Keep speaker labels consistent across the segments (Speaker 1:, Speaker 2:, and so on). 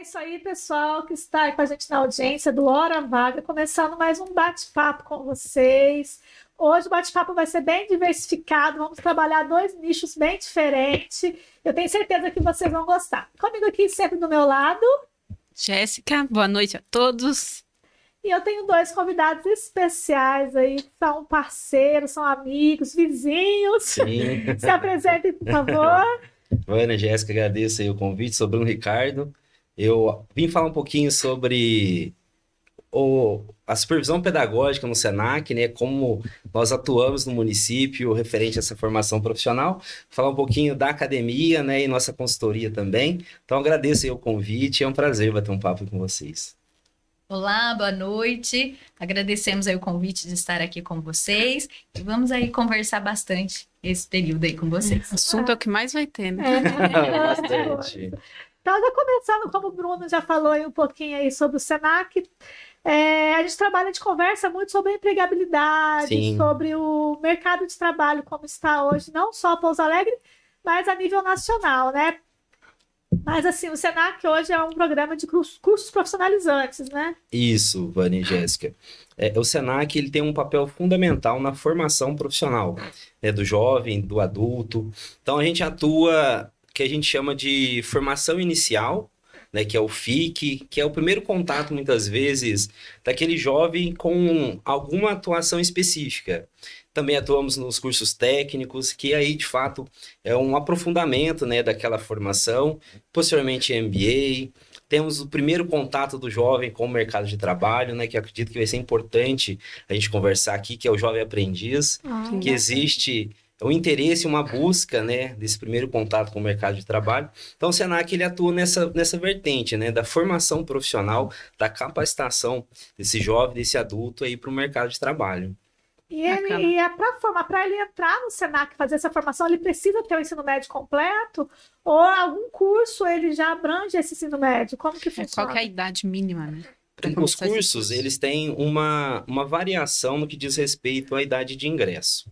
Speaker 1: isso aí, pessoal, que está aí com a gente na audiência do Hora Vaga, começando mais um bate-papo com vocês. Hoje o bate-papo vai ser bem diversificado, vamos trabalhar dois nichos bem diferentes. Eu tenho certeza que vocês vão gostar. Comigo aqui, sempre do meu lado,
Speaker 2: Jéssica, boa noite a todos.
Speaker 1: e eu tenho dois convidados especiais aí, que são parceiros, são amigos, vizinhos.
Speaker 3: Sim.
Speaker 1: Se apresentem, por favor.
Speaker 3: Ana, Jéssica, agradeço aí o convite. Sou Bruno Ricardo. Eu vim falar um pouquinho sobre a supervisão pedagógica no Senac, né? Como nós atuamos no município referente a essa formação profissional. Falar um pouquinho da academia, né? E nossa consultoria também. Então, agradeço aí o convite. É um prazer bater um papo com vocês.
Speaker 4: Olá, boa noite. Agradecemos aí o convite de estar aqui com vocês e vamos aí conversar bastante esse período aí com vocês.
Speaker 2: O assunto é o que mais vai ter, né?
Speaker 3: Bastante.
Speaker 1: Então, já começando, como o Bruno já falou aí um pouquinho aí sobre o Senac, a gente trabalha, a gente conversa muito sobre a empregabilidade,
Speaker 3: Sim.
Speaker 1: sobre o mercado de trabalho, como está hoje, não só Pouso Alegre, mas a nível nacional, né? Mas, assim, o Senac hoje é um programa de cursos profissionalizantes, né?
Speaker 3: Isso, Vânia e Jéssica. O Senac ele tem um papel fundamental na formação profissional, né, do jovem, do adulto. Então, a gente atua, que a gente chama de formação inicial, né, que é o FIC, que é o primeiro contato, muitas vezes, daquele jovem com alguma atuação específica. Também atuamos nos cursos técnicos, que aí, de fato, é um aprofundamento, né, daquela formação. Posteriormente, MBA. Temos o primeiro contato do jovem com o mercado de trabalho, né, que eu acredito que vai ser importante a gente conversar aqui, que é o jovem aprendiz, que existe um interesse, uma busca, né, desse primeiro contato com o mercado de trabalho. Então, o Senac ele atua nessa vertente, né, da formação profissional, da capacitação desse jovem, desse adulto aí para o mercado de trabalho.
Speaker 1: E é para ele entrar no Senac, fazer essa formação, ele precisa ter o ensino médio completo ou algum curso ele já abrange esse ensino médio? Como que funciona?
Speaker 2: Qual que é a idade mínima, né?
Speaker 3: Os cursos, eles têm uma variação no que diz respeito à idade de ingresso.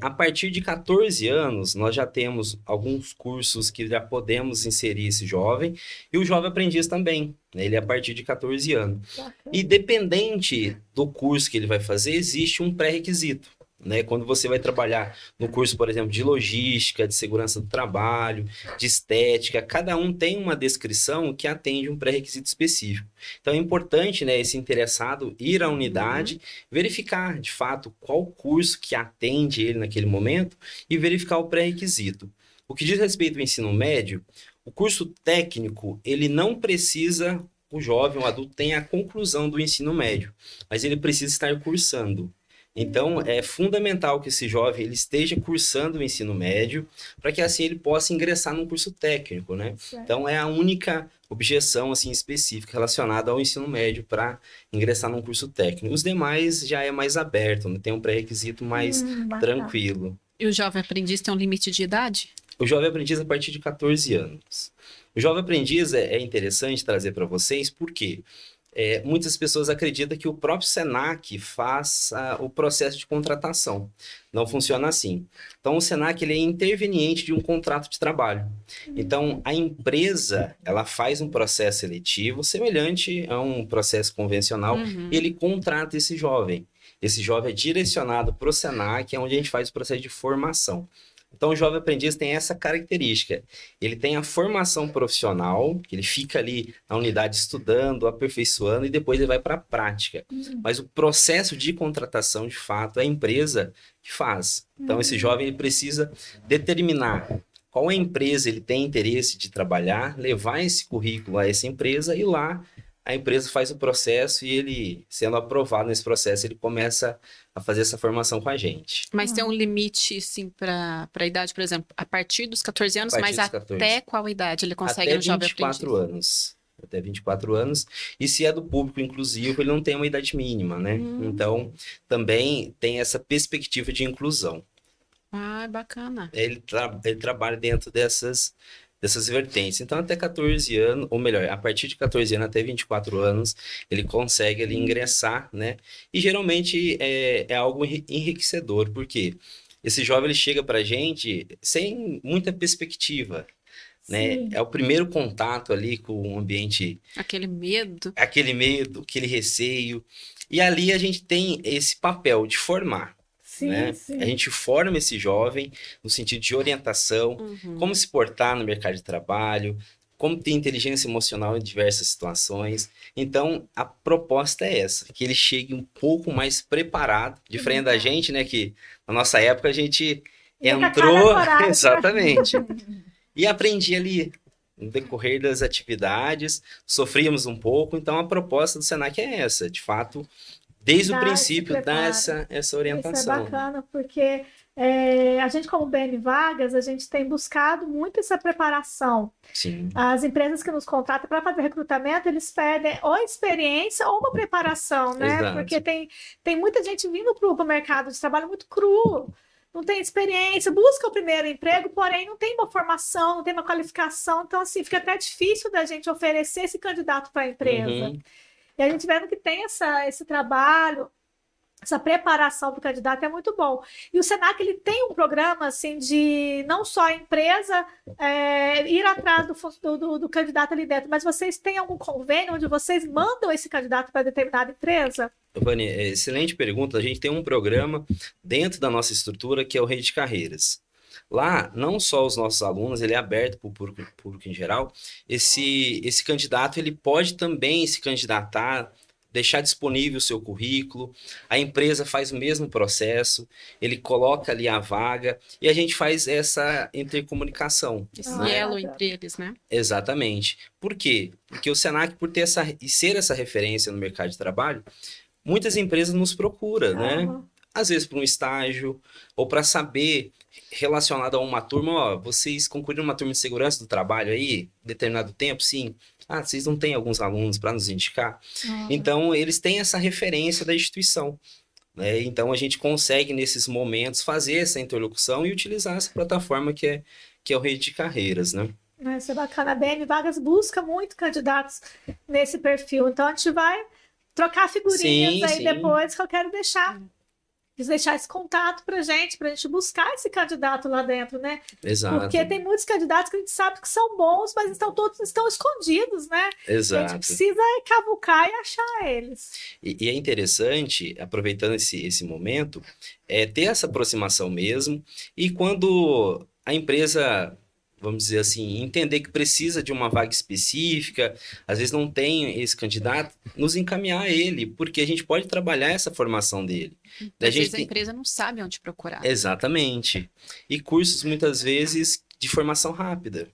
Speaker 3: A partir de 14 anos, nós já temos alguns cursos que já podemos inserir esse jovem, e o jovem aprendiz também, né? Ele é a partir de 14 anos. E dependente do curso que ele vai fazer, existe um pré-requisito, né? Quando você vai trabalhar no curso, por exemplo, de logística, de segurança do trabalho, de estética, cada um tem uma descrição que atende um pré-requisito específico. Então é importante, né, esse interessado ir à unidade, verificar de fato qual curso que atende ele naquele momento e verificar o pré-requisito. O que diz respeito ao ensino médio, o curso técnico, ele não precisa, o jovem, o adulto, tenha a conclusão do ensino médio, mas ele precisa estar cursando. Então, é fundamental que esse jovem ele esteja cursando o ensino médio para que assim ele possa ingressar num curso técnico, né?
Speaker 1: Certo.
Speaker 3: Então, é a única objeção assim, específica relacionada ao ensino médio para ingressar num curso técnico. Os demais já é mais aberto, né? Tem um pré-requisito mais
Speaker 1: Bacana.
Speaker 3: tranquilo.
Speaker 2: E o jovem aprendiz tem um limite de idade?
Speaker 3: O jovem aprendiz a partir de 14 anos. O jovem aprendiz é interessante trazer para vocês, porque muitas pessoas acreditam que o próprio Senac faz o processo de contratação. Não funciona assim. Então, o Senac ele é interveniente de um contrato de trabalho. Então, a empresa ela faz um processo seletivo semelhante a um processo convencional e ele contrata esse jovem. Esse jovem é direcionado para o Senac, onde a gente faz o processo de formação. Então, o jovem aprendiz tem essa característica. Ele tem a formação profissional, que ele fica ali na unidade estudando, aperfeiçoando, e depois ele vai para a prática. Mas o processo de contratação, de fato, é a empresa que faz. Então, esse jovem ele precisa determinar qual empresa ele tem interesse de trabalhar, levar esse currículo a essa empresa e lá a empresa faz o processo e ele, sendo aprovado nesse processo, ele começa a fazer essa formação com a gente.
Speaker 2: Mas tem um limite, sim, para a idade, por exemplo, a partir dos 14 anos,
Speaker 3: A partir
Speaker 2: mas
Speaker 3: dos 14.
Speaker 2: até qual idade ele consegue
Speaker 3: Até
Speaker 2: no jovem
Speaker 3: 24
Speaker 2: aprendiz?
Speaker 3: anos. Até 24 anos. E se é do público inclusivo, ele não tem uma idade mínima, né? Então, também tem essa perspectiva de inclusão.
Speaker 2: Ah, bacana.
Speaker 3: Ele trabalha dentro dessas vertentes. Então, até 14 anos, ou melhor, a partir de 14 anos até 24 anos, ele consegue ali ingressar, né? E geralmente é algo enriquecedor, porque esse jovem ele chega pra gente sem muita perspectiva. né?
Speaker 1: Sim.
Speaker 3: É o primeiro contato ali com o ambiente,
Speaker 2: Aquele medo.
Speaker 3: aquele medo, aquele receio. E ali a gente tem esse papel de formar,
Speaker 1: Sim,
Speaker 3: né? A
Speaker 1: sim.
Speaker 3: gente forma esse jovem no sentido de orientação,
Speaker 2: Uhum.
Speaker 3: como se portar no mercado de trabalho, como ter inteligência emocional em diversas situações. Então, a proposta é essa, que ele chegue um pouco mais preparado, diferente da gente, né? Que na nossa época a gente
Speaker 1: Ia com a cara
Speaker 3: entrou,
Speaker 1: coragem, né?
Speaker 3: exatamente, e aprendi ali no decorrer das atividades, sofríamos um pouco, então a proposta do Senac é essa, de fato, desde o
Speaker 1: Dá esse
Speaker 3: princípio, dar
Speaker 1: preparo.
Speaker 3: essa
Speaker 1: Isso é
Speaker 3: orientação.
Speaker 1: bacana, porque a gente, como BM Vagas, a gente tem buscado muito essa preparação.
Speaker 3: Sim,
Speaker 1: As empresas que nos contratam para fazer recrutamento, eles pedem ou experiência ou uma preparação, né? Porque
Speaker 3: exato.
Speaker 1: tem muita gente vindo para o mercado de trabalho muito cru, não tem experiência, busca o primeiro emprego, porém não tem uma formação, não tem uma qualificação, então assim, fica até difícil da gente oferecer esse candidato para a empresa.
Speaker 3: Uhum.
Speaker 1: E a gente vendo que tem esse trabalho, essa preparação do candidato é muito bom. E o Senac ele tem um programa assim de não só a empresa ir atrás do candidato ali dentro, mas vocês têm algum convênio onde vocês mandam esse candidato para determinada empresa?
Speaker 3: Vani, excelente pergunta. A gente tem um programa dentro da nossa estrutura que é o Rede de Carreiras. Lá, não só os nossos alunos, ele é aberto para o público em geral. Esse candidato ele pode também se candidatar, deixar disponível o seu currículo. A empresa faz o mesmo processo, ele coloca ali a vaga e a gente faz essa intercomunicação,
Speaker 2: Esse
Speaker 3: né?
Speaker 2: elo entre eles, né?
Speaker 3: Exatamente. Por quê? Porque o Senac, por ter e ser essa referência no mercado de trabalho, muitas empresas nos procuram, né?
Speaker 1: Aham.
Speaker 3: Às vezes para um estágio ou para saber relacionado a uma turma, ó, vocês concluíram uma turma de segurança do trabalho aí, determinado tempo, sim. Ah, vocês não têm alguns alunos para nos indicar? Então, eles têm essa referência da instituição, né? Então, a gente consegue, nesses momentos, fazer essa interlocução e utilizar essa plataforma que é o Rede de Carreiras, né?
Speaker 1: Isso é bacana. A BM Vagas busca muito candidatos nesse perfil. Então a gente vai trocar figurinhas
Speaker 3: Sim,
Speaker 1: aí
Speaker 3: sim.
Speaker 1: depois que eu quero deixar esse contato pra gente buscar esse candidato lá dentro, né?
Speaker 3: Exato,
Speaker 1: Porque tem muitos candidatos que a gente sabe que são bons, mas todos estão escondidos, né? E a gente
Speaker 3: exato.
Speaker 1: precisa cavucar e achar eles.
Speaker 3: E é interessante, aproveitando esse momento, ter essa aproximação mesmo. E quando a empresa, vamos dizer assim, entender que precisa de uma vaga específica, às vezes não tem esse candidato, nos encaminhar ele, porque a gente pode trabalhar essa formação dele. A
Speaker 2: Às
Speaker 3: gente
Speaker 2: vezes a empresa não sabe onde procurar.
Speaker 3: Exatamente. E cursos, muitas vezes, de formação rápida.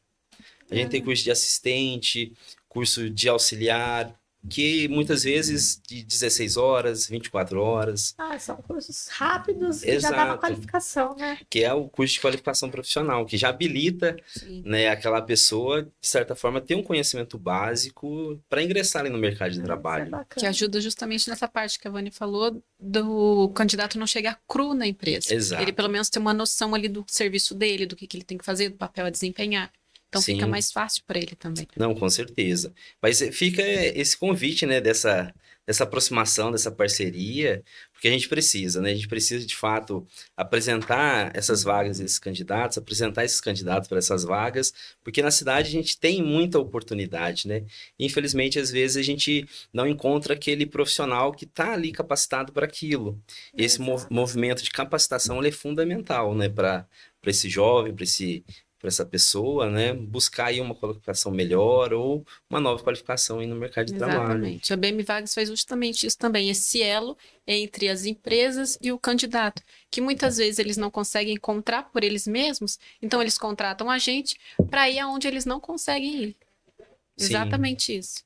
Speaker 3: A gente tem curso de assistente, curso de auxiliar, que muitas vezes de 16 horas, 24 horas,
Speaker 1: São cursos rápidos que já dá uma
Speaker 3: Exato.
Speaker 1: qualificação, né?
Speaker 3: que é o curso de qualificação profissional, que já habilita,
Speaker 2: Sim.
Speaker 3: né, aquela pessoa, de certa forma, ter um conhecimento básico para ingressar ali no mercado de
Speaker 1: Isso é
Speaker 3: trabalho.
Speaker 1: bacana.
Speaker 2: Que ajuda justamente nessa parte que a Vani falou, do candidato não chegar cru na empresa.
Speaker 3: Exato.
Speaker 2: Ele pelo menos tem uma noção ali do serviço dele, do que ele tem que fazer, do papel a desempenhar. Então
Speaker 3: Sim.
Speaker 2: fica mais fácil para ele também.
Speaker 3: Não, com certeza. Mas fica esse convite, né, dessa aproximação, dessa parceria, porque a gente precisa, né? A gente precisa, de fato, apresentar essas vagas, esses candidatos, apresentar esses candidatos para essas vagas, porque na cidade a gente tem muita oportunidade, né? Infelizmente, às vezes, a gente não encontra aquele profissional que está ali capacitado para aquilo. Esse movimento de capacitação, ele é fundamental, né, para esse jovem, para essa pessoa, né, buscar aí uma qualificação melhor ou uma nova qualificação aí no mercado de trabalho.
Speaker 2: Exatamente. A BM Vagas faz justamente isso também, esse elo entre as empresas e o candidato, que muitas vezes eles não conseguem encontrar por eles mesmos, então eles contratam a gente para ir aonde eles não conseguem ir.
Speaker 3: Sim.
Speaker 2: Exatamente isso.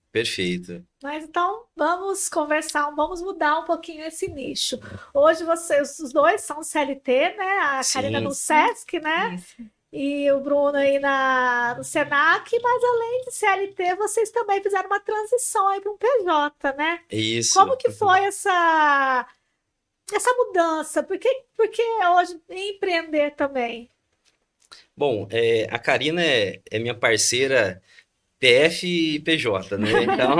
Speaker 3: Perfeito.
Speaker 1: Mas então vamos conversar, vamos mudar um pouquinho esse nicho. Hoje vocês, os dois são CLT, né? A Karina
Speaker 3: Sim.
Speaker 1: no SESC, né?
Speaker 4: Isso.
Speaker 1: E o Bruno aí no Senac, mas além de CLT, vocês também fizeram uma transição aí para um PJ, né?
Speaker 3: Isso.
Speaker 1: Como que foi essa mudança? Por que hoje empreender também?
Speaker 3: Bom, a Karina é minha parceira PF e PJ, né? Então,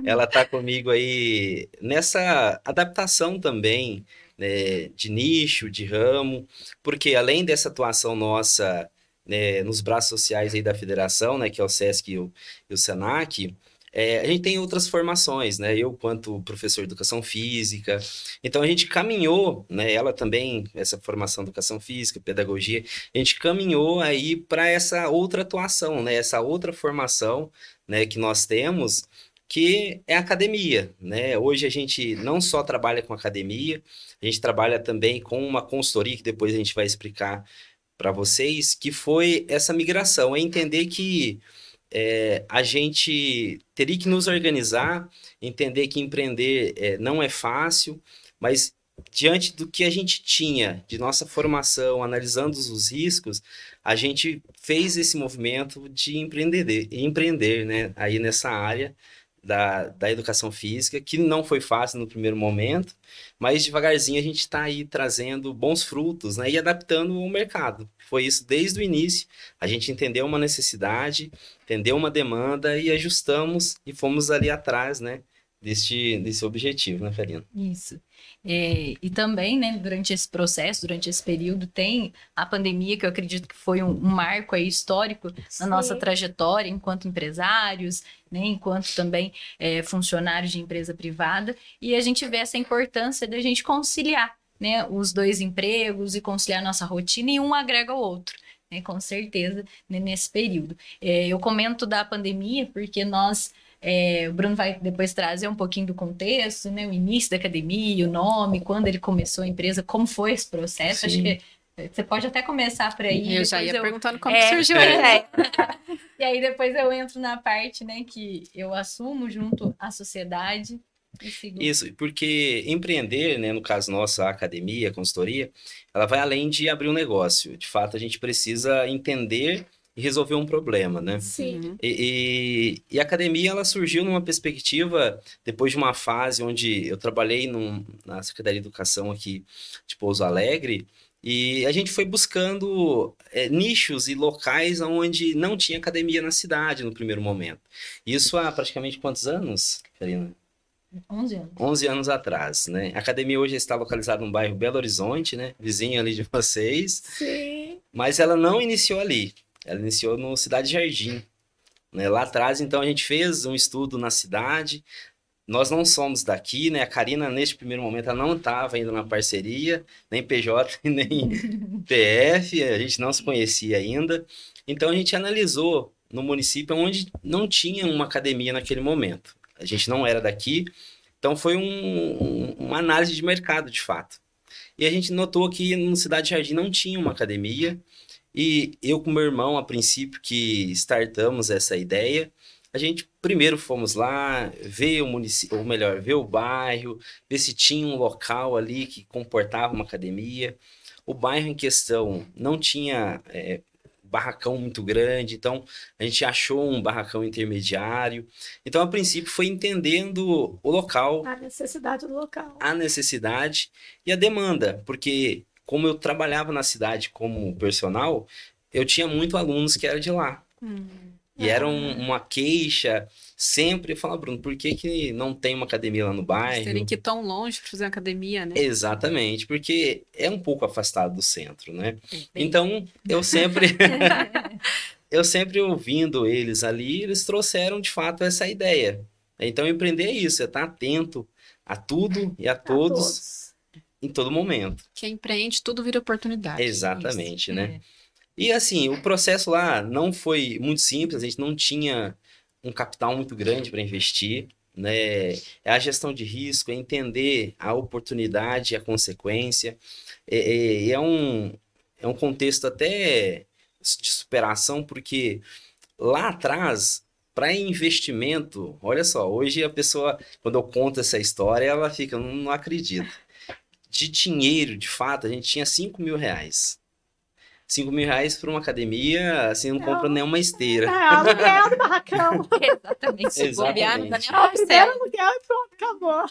Speaker 3: ela tá comigo aí nessa adaptação também, né, de nicho, de ramo, porque além dessa atuação nossa nos braços sociais aí da federação, né, que é o SESC e o SENAC, a gente tem outras formações, né? Eu, quanto professor de educação física, então a gente caminhou, né? Ela também, essa formação de educação física, pedagogia, a gente caminhou aí para essa outra atuação, né? Essa outra formação, né, que nós temos, que é a academia, né? Hoje a gente não só trabalha com academia, a gente trabalha também com uma consultoria, que depois a gente vai explicar para vocês, que foi essa migração, é entender que a gente teria que nos organizar, entender que empreender não é fácil, mas diante do que a gente tinha de nossa formação, analisando os riscos, a gente fez esse movimento de empreender, né, aí nessa área da educação física, que não foi fácil no primeiro momento, mas devagarzinho a gente está aí trazendo bons frutos, né, e adaptando o mercado. Foi isso desde o início, a gente entendeu uma necessidade, entendeu uma demanda e ajustamos e fomos ali atrás, né, desse objetivo, né, Karina?
Speaker 4: Isso. E também, né, durante esse processo, durante esse período, tem a pandemia, que eu acredito que foi um marco aí histórico na nossa trajetória enquanto empresários, né, enquanto também funcionários de empresa privada, e a gente vê essa importância da gente conciliar, né, os dois empregos e conciliar nossa rotina, e um agrega o outro. Com certeza, né, nesse período. Eu comento da pandemia porque o Bruno vai depois trazer um pouquinho do contexto, né, o início da academia, o nome, quando ele começou a empresa, como foi esse processo. Sim. Acho que você pode até começar por aí.
Speaker 2: Eu já ia perguntando como surgiu a ideia.
Speaker 4: E aí depois eu entro na parte, né, que eu assumo junto à sociedade.
Speaker 3: Isso, porque empreender, né, no caso nosso, a academia, a consultoria, ela vai além de abrir um negócio. De fato, a gente precisa entender e resolver um problema, né?
Speaker 1: Sim.
Speaker 3: E a academia, ela surgiu numa perspectiva, depois de uma fase onde eu trabalhei na Secretaria de Educação aqui de Pouso Alegre, e a gente foi buscando nichos e locais onde não tinha academia na cidade no primeiro momento. Isso há praticamente quantos anos, Karina?
Speaker 4: 11 anos.
Speaker 3: 11 anos atrás, né? A academia hoje está localizada no bairro Belo Horizonte, né? Vizinho ali de vocês.
Speaker 1: Sim.
Speaker 3: Mas ela não iniciou ali. Ela iniciou no Cidade Jardim, né? Lá atrás, então, a gente fez um estudo na cidade. Nós não somos daqui, né? A Karina, neste primeiro momento, ela não estava ainda na parceria, nem PJ, nem PF. A gente não se conhecia ainda. Então, a gente analisou no município onde não tinha uma academia naquele momento. A gente não era daqui, então foi uma análise de mercado, de fato. E a gente notou que no Cidade Jardim não tinha uma academia, e eu com meu irmão, a princípio, que startamos essa ideia, a gente primeiro fomos lá, ver o município, ou melhor, ver o bairro, ver se tinha um local ali que comportava uma academia. O bairro em questão não tinha barracão muito grande, então a gente achou um barracão intermediário. Então, a princípio, foi entendendo o local,
Speaker 1: a necessidade do local,
Speaker 3: a necessidade e a demanda, porque como eu trabalhava na cidade como personal, eu tinha muitos alunos que eram de lá. E era uma queixa sempre. Eu falava, Bruno, por que não tem uma academia lá no bairro?
Speaker 2: Eles terem que ir tão longe para fazer academia, né?
Speaker 3: Exatamente, porque é um pouco afastado do centro, né? Então, eu sempre ouvindo eles ali, eles trouxeram de fato essa ideia. Então, empreender é isso, é estar atento a tudo e a todos em todo momento.
Speaker 2: Quem empreende, tudo vira oportunidade.
Speaker 3: Exatamente, né? E assim, o processo lá não foi muito simples, a gente não tinha um capital muito grande para investir, né? É a gestão de risco, é entender a oportunidade e a consequência. É um contexto até de superação, porque lá atrás, para investimento, olha só, hoje a pessoa, quando eu conto essa história, ela fica, não acredita. De dinheiro, de fato, a gente tinha R$5.000. R$5.000 para uma academia, assim, não compra nenhuma esteira.
Speaker 1: Aluguel do barracão.
Speaker 4: Exatamente.
Speaker 2: Se bobear, não dá nem a
Speaker 1: Primeiro
Speaker 2: parcela.
Speaker 1: aluguel e pronto, acabou.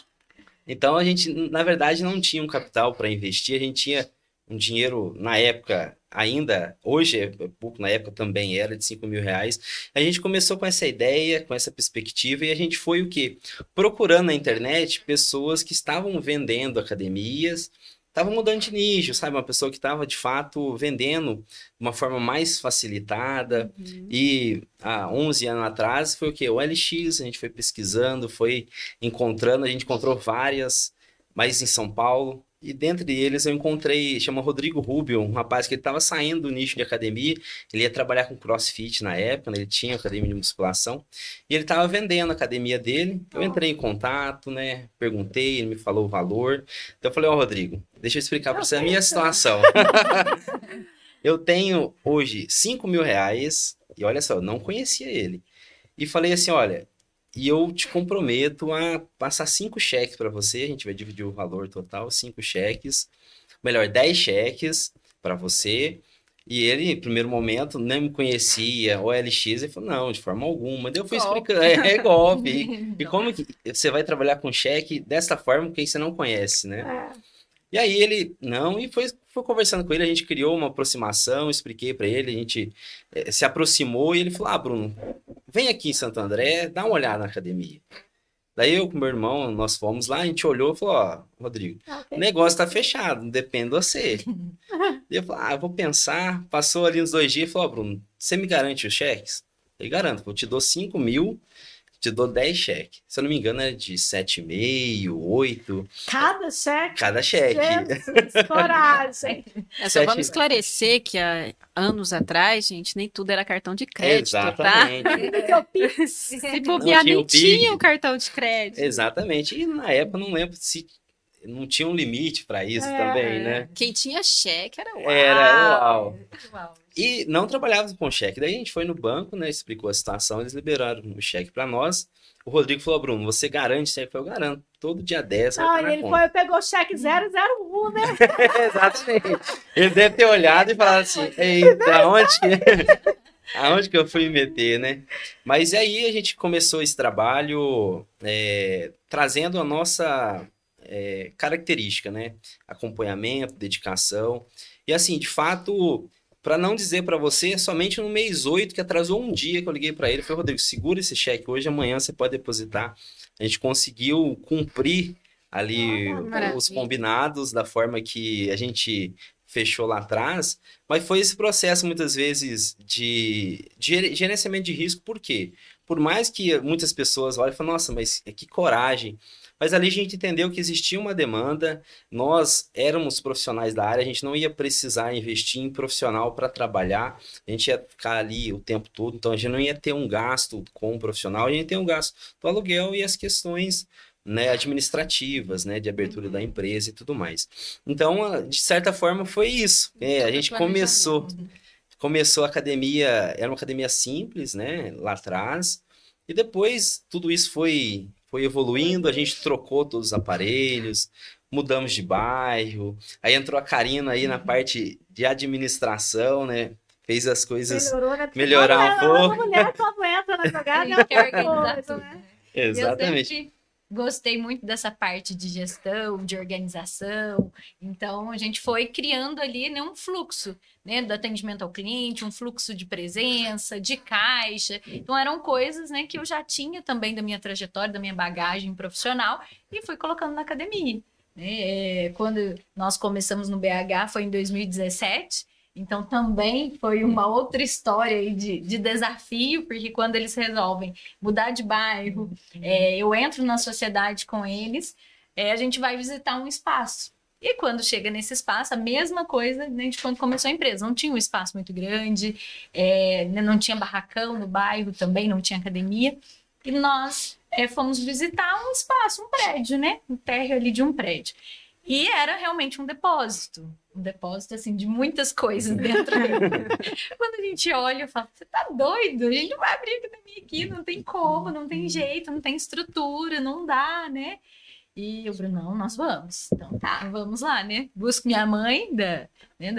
Speaker 3: Então, a gente, na verdade, não tinha um capital para investir, a gente tinha um dinheiro, na época, ainda, hoje é pouco, na época também era de R$5.000. A gente começou com essa ideia, com essa perspectiva, e a gente foi o quê? Procurando na internet pessoas que estavam vendendo academias, tava mudando de nicho, sabe? Uma pessoa que estava, de fato, vendendo de uma forma mais facilitada. E há 11 anos atrás foi o quê? O LX, a gente foi pesquisando, foi encontrando, a gente encontrou várias, mas em São Paulo. E dentre eles eu encontrei, chama Rodrigo Rubio, um rapaz que ele estava saindo do nicho de academia, ele ia trabalhar com CrossFit na época, né? Ele tinha academia de musculação, e ele estava vendendo a academia dele. Eu entrei em contato, né? Perguntei, ele me falou o valor. Então eu falei, ó, Rodrigo, deixa eu explicar para você a minha situação. Eu tenho hoje 5 mil reais, e olha só, eu não conhecia ele. E falei assim, olha, e eu te comprometo a passar 5 cheques para você, a gente vai dividir o valor total, 5 cheques, melhor, 10 cheques para você. E ele, em primeiro momento, nem me conhecia, o LX, ele falou, não, de forma alguma. Daí eu fui explicando, é golpe. E como que você vai trabalhar com cheque dessa forma, porque você não conhece, né? E aí ele, não, e foi conversando com ele, a gente criou uma aproximação, expliquei para ele, a gente se aproximou e ele falou, Bruno, vem aqui em Santo André, dá uma olhada na academia. Daí eu com meu irmão, nós fomos lá, a gente olhou e falou, Rodrigo, o negócio tá fechado, depende de você. E eu falei, eu vou pensar, passou ali uns 2 dias e falou, Bruno, você me garante os cheques? Eu garanto, eu te dou 5 mil, te dou 10 cheques. Se eu não me engano, é de 7,5, 8.
Speaker 1: Cada cheque?
Speaker 3: Cada cheque.
Speaker 1: Jesus, coragem.
Speaker 2: Só vamos esclarecer que há anos atrás, gente, nem tudo era cartão de crédito,
Speaker 3: exatamente.
Speaker 1: Tá?
Speaker 2: Se bobear, nem tinha o cartão de crédito.
Speaker 3: Exatamente. E na época, não lembro se não tinha um limite para isso também, né?
Speaker 2: Quem tinha cheque era uau.
Speaker 3: Era uau. E não trabalhava com cheque. Daí a gente foi no banco, né? Explicou a situação, eles liberaram o cheque para nós. O Rodrigo falou, Bruno, você garante cheque? Eu garanto. Todo dia 10 vai estar na
Speaker 1: ele
Speaker 3: conta.
Speaker 1: pegou o cheque 001, né?
Speaker 3: Exatamente. Ele deve ter olhado e falado assim, eita, aonde que eu fui me meter, né? Mas aí a gente começou esse trabalho trazendo a nossa característica, né? Acompanhamento, dedicação. E assim, de fato, para não dizer para você, somente no mês 8, que atrasou um dia que eu liguei para ele, falei, Rodrigo, segura esse cheque hoje, amanhã você pode depositar. A gente conseguiu cumprir ali os combinados da forma que a gente fechou lá atrás, mas foi esse processo muitas vezes de gerenciamento de risco. Por quê? Por mais que muitas pessoas olhem e falem, nossa, mas que coragem. Mas ali a gente entendeu que existia uma demanda, nós éramos profissionais da área, a gente não ia precisar investir em profissional para trabalhar, a gente ia ficar ali o tempo todo, então a gente não ia ter um gasto com o profissional, a gente tem um gasto do aluguel e as questões, né, administrativas, né, de abertura da empresa e tudo mais. Então, de certa forma, foi isso. A gente começou a academia, era uma academia simples, né, lá atrás, e depois tudo isso foi evoluindo, a gente trocou todos os aparelhos, mudamos de bairro, aí entrou a Karina aí na parte de administração, né? Fez as coisas melhorar um pouco.
Speaker 1: A mulher quando entra na jogada é outra coisa, né?
Speaker 3: Exatamente.
Speaker 4: Eu sempre gostei muito dessa parte de gestão, de organização. Então, a gente foi criando ali, né, um fluxo, né, do atendimento ao cliente, um fluxo de presença, de caixa. Então, eram coisas, né, que eu já tinha também da minha trajetória, da minha bagagem profissional e fui colocando na academia. Quando nós começamos no BH foi em 2017. Então, também foi uma outra história aí de desafio, porque quando eles resolvem mudar de bairro, eu entro na sociedade com eles, a gente vai visitar um espaço. E quando chega nesse espaço, a mesma coisa, né, de quando começou a empresa. Não tinha um espaço muito grande, não tinha barracão no bairro também, não tinha academia. E nós fomos visitar um espaço, um prédio, né? Um térreo ali de um prédio. E era realmente um depósito assim, de muitas coisas dentro dele. Quando a gente olha, eu falo, você tá doido? A gente não vai abrir academia aqui, não tem como, não tem jeito, não tem estrutura, não dá, né? E eu falei, não, nós vamos. Então tá, vamos lá, né? Busco minha mãe da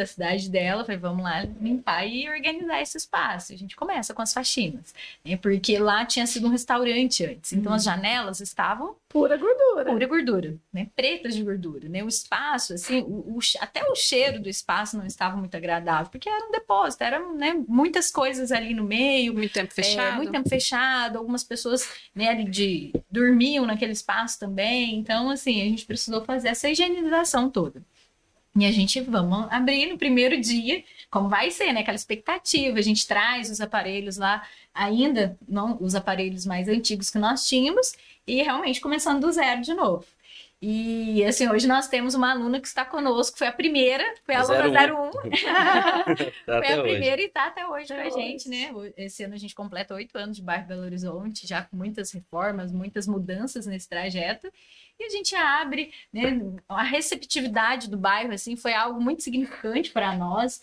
Speaker 4: cidade dela, falei, vamos lá limpar e organizar esse espaço. A gente começa com as faxinas, né? Porque lá tinha sido um restaurante antes, então as janelas estavam
Speaker 1: pura gordura,
Speaker 4: né? Pretas de gordura, né? O espaço, assim, até o cheiro do espaço não estava muito agradável, porque era um depósito, eram, né, muitas coisas ali no meio.
Speaker 2: Muito tempo fechado.
Speaker 4: Algumas pessoas, né, dormiam naquele espaço também. Então, assim, a gente precisou fazer essa higienização toda. E a gente vamos abrir no primeiro dia, como vai ser, né? Aquela expectativa. A gente traz os aparelhos lá, ainda não os aparelhos mais antigos que nós tínhamos, e realmente começando do zero de novo. E assim, hoje nós temos uma aluna que está conosco, foi a primeira, foi a aluna 01. Foi a primeira e está até hoje com a gente, né? Esse ano a gente completa 8 anos de bairro Belo Horizonte, já com muitas reformas, muitas mudanças nesse trajeto. E a gente abre, né? A receptividade do bairro, assim, foi algo muito significante para nós.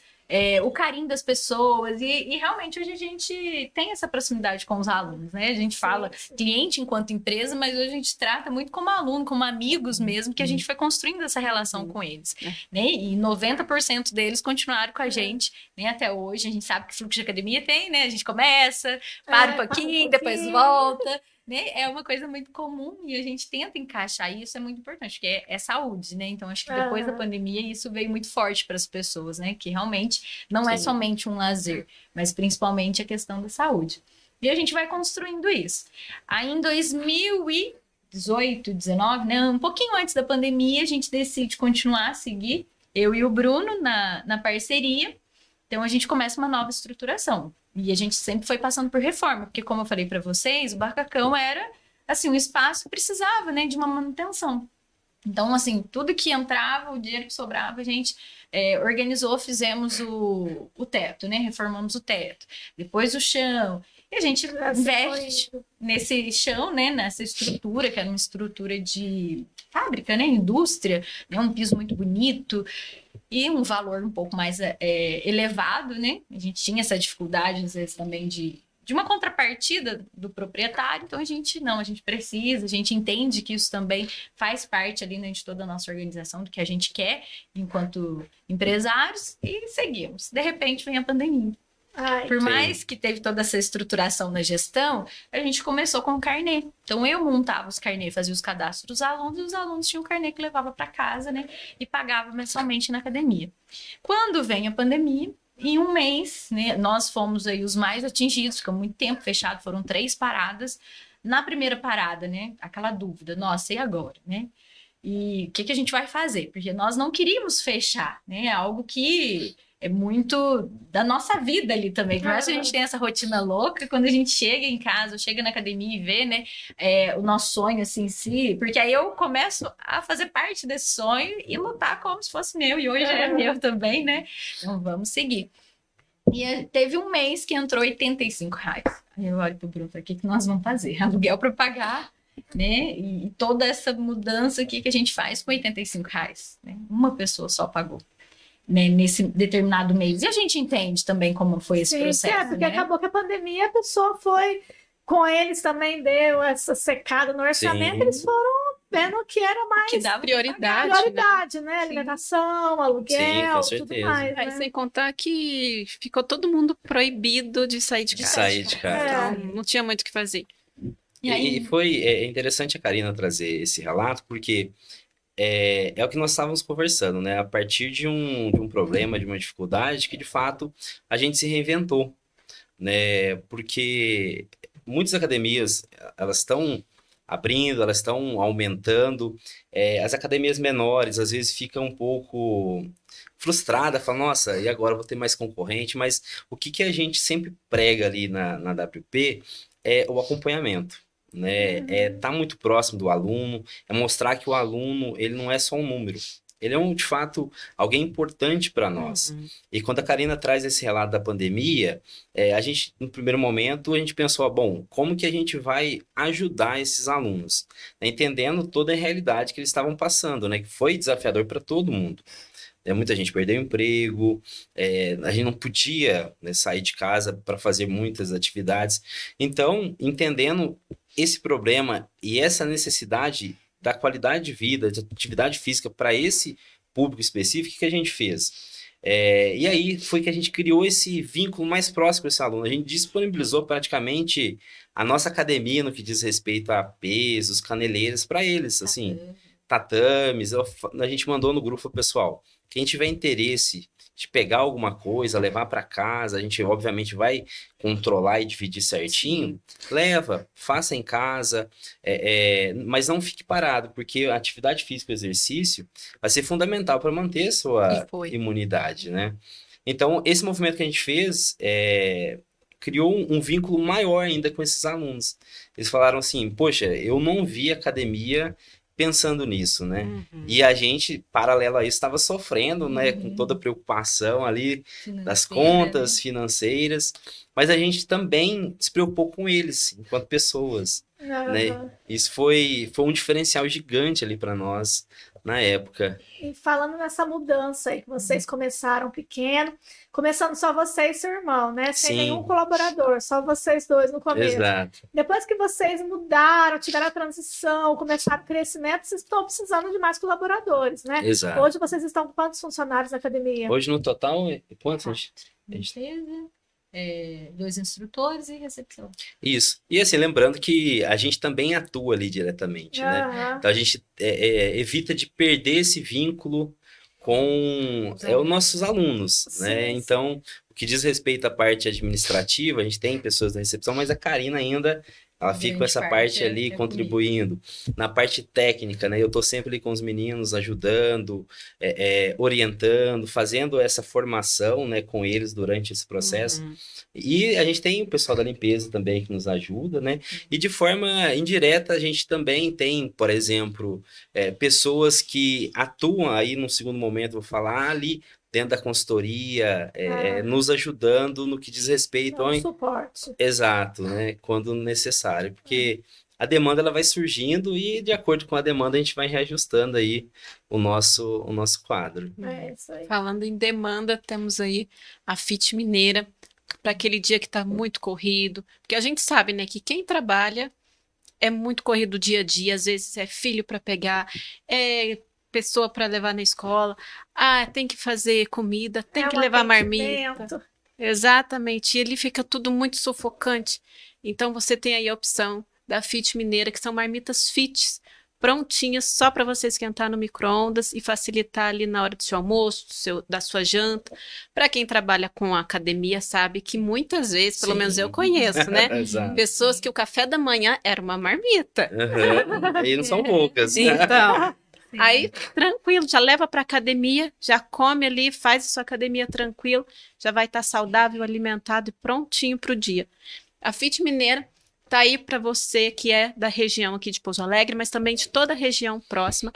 Speaker 4: O carinho das pessoas, e realmente hoje a gente tem essa proximidade com os alunos, né? A gente fala cliente enquanto empresa, mas hoje a gente trata muito como aluno, como amigos mesmo, que a gente foi construindo essa relação com eles, né? E 90% deles continuaram com a gente, né? Até hoje. A gente sabe que fluxo de academia tem, né? A gente começa, para um pouquinho, depois volta. Né? É uma coisa muito comum e a gente tenta encaixar isso, é muito importante, porque é saúde, né? Então, acho que depois da pandemia isso veio muito forte para as pessoas, né? Que realmente não é somente um lazer, mas principalmente a questão da saúde. E a gente vai construindo isso. Aí em 2018, 19, né? Um pouquinho antes da pandemia, a gente decide continuar a seguir, eu e o Bruno, na parceria. Então, a gente começa uma nova estruturação. E a gente sempre foi passando por reforma, porque como eu falei para vocês, o Barcacão era, assim, um espaço que precisava, né, de uma manutenção. Então, assim, tudo que entrava, o dinheiro que sobrava, a gente organizou, fizemos o teto, né, reformamos o teto. Depois o chão. E a gente investe nesse chão, né, nessa estrutura, que era uma estrutura de fábrica, né, indústria, né, um piso muito bonito. E um valor um pouco mais elevado, né? A gente tinha essa dificuldade, às vezes, também de uma contrapartida do proprietário. Então, a gente precisa, a gente entende que isso também faz parte ali, né, de toda a nossa organização, do que a gente quer enquanto empresários, e seguimos. De repente, vem a pandemia. Por mais que teve toda essa estruturação na gestão, a gente começou com o carnê. Então, eu montava os carnês, fazia os cadastros dos alunos, e os alunos tinham o carnê que levava para casa, né? E pagava mensalmente na academia. Quando vem a pandemia, em um mês, né, nós fomos aí os mais atingidos, ficou muito tempo fechado, foram 3 paradas. Na primeira parada, né, aquela dúvida, nossa, e agora, né? E o que a gente vai fazer? Porque nós não queríamos fechar, né? Algo que é muito da nossa vida ali também. Por mais que a gente tenha essa rotina louca, quando a gente chega em casa, chega na academia e vê, né, o nosso sonho, assim, em si, porque aí eu começo a fazer parte desse sonho e lutar como se fosse meu, e hoje é meu também, né? Então, vamos seguir. E teve um mês que entrou R$85. Aí eu olho pro Bruno, o que nós vamos fazer? Aluguel para pagar, né? E toda essa mudança aqui que a gente faz com R$85, né? Uma pessoa só pagou, né, nesse determinado mês. E a gente entende também como foi esse processo.
Speaker 1: Porque
Speaker 4: né?
Speaker 1: acabou que a pandemia, a pessoa foi com eles também, deu essa secada no orçamento, eles foram vendo que era mais
Speaker 2: que dá prioridade,
Speaker 1: né? Alimentação, aluguel, tudo mais. Né?
Speaker 2: Sem contar que ficou todo mundo proibido de sair de casa.
Speaker 3: Sair de casa.
Speaker 2: Então, não tinha muito o que fazer.
Speaker 3: E foi interessante a Karina trazer esse relato, porque é o que nós estávamos conversando, né? A partir de um problema, de uma dificuldade, que de fato a gente se reinventou, né? Porque muitas academias, elas estão abrindo, elas estão aumentando. As academias menores, às vezes, ficam um pouco frustradas, falam, nossa, e agora vou ter mais concorrente? Mas o que a gente sempre prega ali na WP é o acompanhamento. Né? Tá muito próximo do aluno, é mostrar que o aluno ele não é só um número, ele é de fato alguém importante para nós. E quando a Karina traz esse relato da pandemia, a gente no primeiro momento a gente pensou, bom, como que a gente vai ajudar esses alunos, né? Entendendo toda a realidade que eles estavam passando, né? Que foi desafiador para todo mundo. Muita gente perdeu o emprego, a gente não podia, né, sair de casa para fazer muitas atividades. Então, entendendo esse problema e essa necessidade da qualidade de vida, de atividade física para esse público específico, que a gente fez? E aí foi que a gente criou esse vínculo mais próximo com esse aluno. A gente disponibilizou praticamente a nossa academia no que diz respeito a pesos, caneleiras para eles, assim, tatames. A gente mandou no grupo pessoal. quem tiver interesse de pegar alguma coisa, levar para casa, a gente obviamente vai controlar e dividir certinho, leva, faça em casa, mas não fique parado, porque a atividade física e o exercício vai ser fundamental para manter a sua imunidade, né? Então, esse movimento que a gente fez criou um vínculo maior ainda com esses alunos. Eles falaram assim, poxa, eu não vi academia pensando nisso, né? E a gente, paralelo a isso, estava sofrendo, né? Com toda a preocupação ali das contas financeiras, mas a gente também se preocupou com eles, enquanto pessoas, né? Isso foi um diferencial gigante ali para nós, na época.
Speaker 1: E falando nessa mudança aí, que vocês começaram pequeno, começando só você e seu irmão, né? Sem nenhum colaborador, só vocês dois no começo.
Speaker 3: Exato.
Speaker 1: Depois que vocês mudaram, tiveram a transição, começaram o crescimento, vocês estão precisando de mais colaboradores, né?
Speaker 3: Exato.
Speaker 1: Hoje vocês estão com quantos funcionários na academia?
Speaker 3: Hoje no total, quantos?
Speaker 4: 2 instrutores e recepção.
Speaker 3: Isso. E assim, lembrando que a gente também atua ali diretamente, né? Então a gente evita de perder esse vínculo com os nossos alunos, né? Então, o que diz respeito à parte administrativa, a gente tem pessoas da recepção, mas a Karina ainda... Ela fica com essa parte ali contribuindo. Na parte técnica, né? Eu estou sempre ali com os meninos, ajudando, orientando, fazendo essa formação, né, com eles durante esse processo. E a gente tem o pessoal da limpeza também que nos ajuda, né? E de forma indireta, a gente também tem, por exemplo, pessoas que atuam aí num segundo momento, vou falar ali, dentro da consultoria, nos ajudando no que diz respeito ao
Speaker 1: suporte.
Speaker 3: Exato, né? Quando necessário, porque a demanda ela vai surgindo e de acordo com a demanda a gente vai reajustando aí o nosso quadro.
Speaker 1: Isso aí.
Speaker 2: Falando em demanda, temos aí a Fit Mineira para aquele dia que está muito corrido, porque a gente sabe, né, que quem trabalha é muito corrido dia a dia, às vezes é filho para pegar, pessoa para levar na escola, tem que fazer comida, tem que levar marmita. Exatamente, e ali fica tudo muito sufocante. Então você tem aí a opção da Fit Mineira, que são marmitas fits, prontinhas só para você esquentar no micro-ondas e facilitar ali na hora do seu almoço, da sua janta. Para quem trabalha com academia sabe que muitas vezes, pelo menos eu conheço, né? Pessoas que o café da manhã era uma marmita.
Speaker 3: E não são poucas.
Speaker 2: Então... Aí, tranquilo, já leva para academia, já come ali, faz a sua academia tranquilo, já vai estar saudável, alimentado e prontinho para o dia. A Fit Mineira tá aí para você que é da região aqui de Pouso Alegre, mas também de toda a região próxima.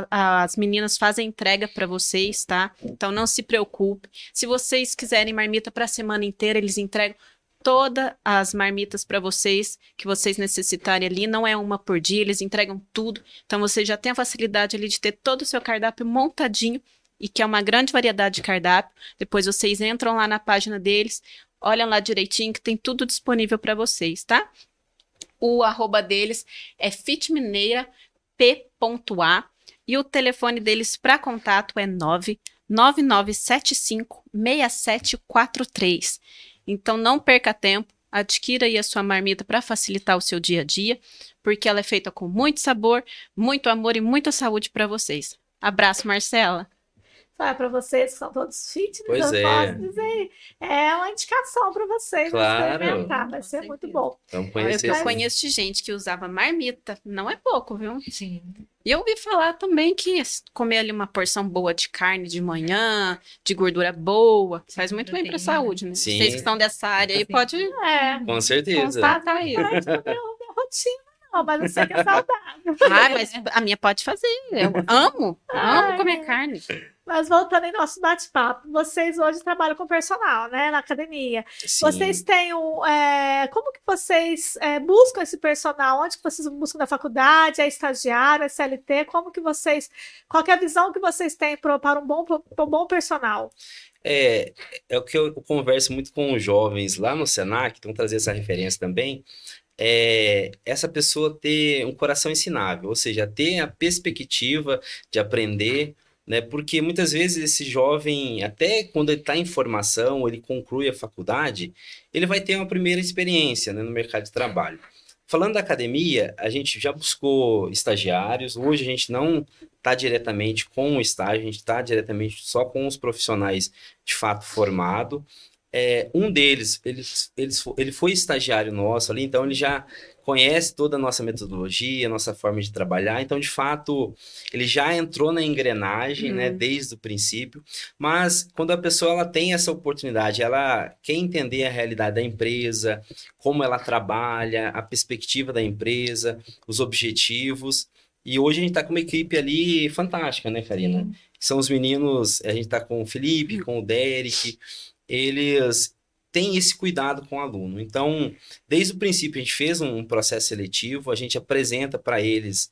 Speaker 2: As meninas fazem entrega para vocês, tá? Então não se preocupe. Se vocês quiserem marmita para a semana inteira, eles entregam todas as marmitas para vocês que vocês necessitarem ali, não é uma por dia, eles entregam tudo, então você já tem a facilidade ali de ter todo o seu cardápio montadinho, e que é uma grande variedade de cardápio. Depois vocês entram lá na página deles, olham lá direitinho que tem tudo disponível para vocês, tá? O @ deles é fitmineirap.a e o telefone deles para contato é 999756743. Então, não perca tempo, adquira aí a sua marmita para facilitar o seu dia a dia, porque ela é feita com muito sabor, muito amor e muita saúde para vocês. Abraço, Marcela.
Speaker 1: Para vocês que são todos fitness,
Speaker 3: pois
Speaker 1: eu posso dizer, é uma indicação para vocês experimentar, vai ser muito bom.
Speaker 3: Então,
Speaker 2: eu conheço de gente que usava marmita, não é pouco, viu?
Speaker 4: Sim.
Speaker 2: E eu ouvi falar também que comer ali uma porção boa de carne de manhã, de gordura boa, faz muito bem para a saúde, né?
Speaker 3: Sim.
Speaker 2: Vocês que estão dessa área aí, pode...
Speaker 3: Com certeza.
Speaker 1: Constatar isso. Não é minha rotina, não, mas eu sei que é saudável.
Speaker 2: Mas a minha pode fazer. Eu amo comer carne.
Speaker 1: Mas voltando em nosso bate-papo, vocês hoje trabalham com personal, né, na academia.
Speaker 3: Sim.
Speaker 1: Vocês têm como que vocês buscam esse personal? Onde que vocês buscam na faculdade? É estagiário, é CLT? Qual que é a visão que vocês têm para um bom personal?
Speaker 3: É o que eu converso muito com os jovens lá no Senac, então trazer essa referência também. Essa pessoa ter um coração ensinável, ou seja, ter a perspectiva de aprender, né? Porque muitas vezes esse jovem, até quando ele está em formação, ele conclui a faculdade, ele vai ter uma primeira experiência, né, no mercado de trabalho. Falando da academia, a gente já buscou estagiários, hoje a gente não está diretamente com o estágio, a gente está diretamente só com os profissionais de fato formados. Um deles, ele foi estagiário nosso ali, então ele já conhece toda a nossa metodologia, a nossa forma de trabalhar, então, de fato, ele já entrou na engrenagem, né, desde o princípio, mas quando a pessoa ela tem essa oportunidade, ela quer entender a realidade da empresa, como ela trabalha, a perspectiva da empresa, os objetivos, e hoje a gente está com uma equipe ali fantástica, né, Karina?
Speaker 1: Sim.
Speaker 3: São os meninos, a gente está com o Felipe, com o Derek, eles têm esse cuidado com o aluno. Então, desde o princípio, a gente fez um processo seletivo, a gente apresenta para eles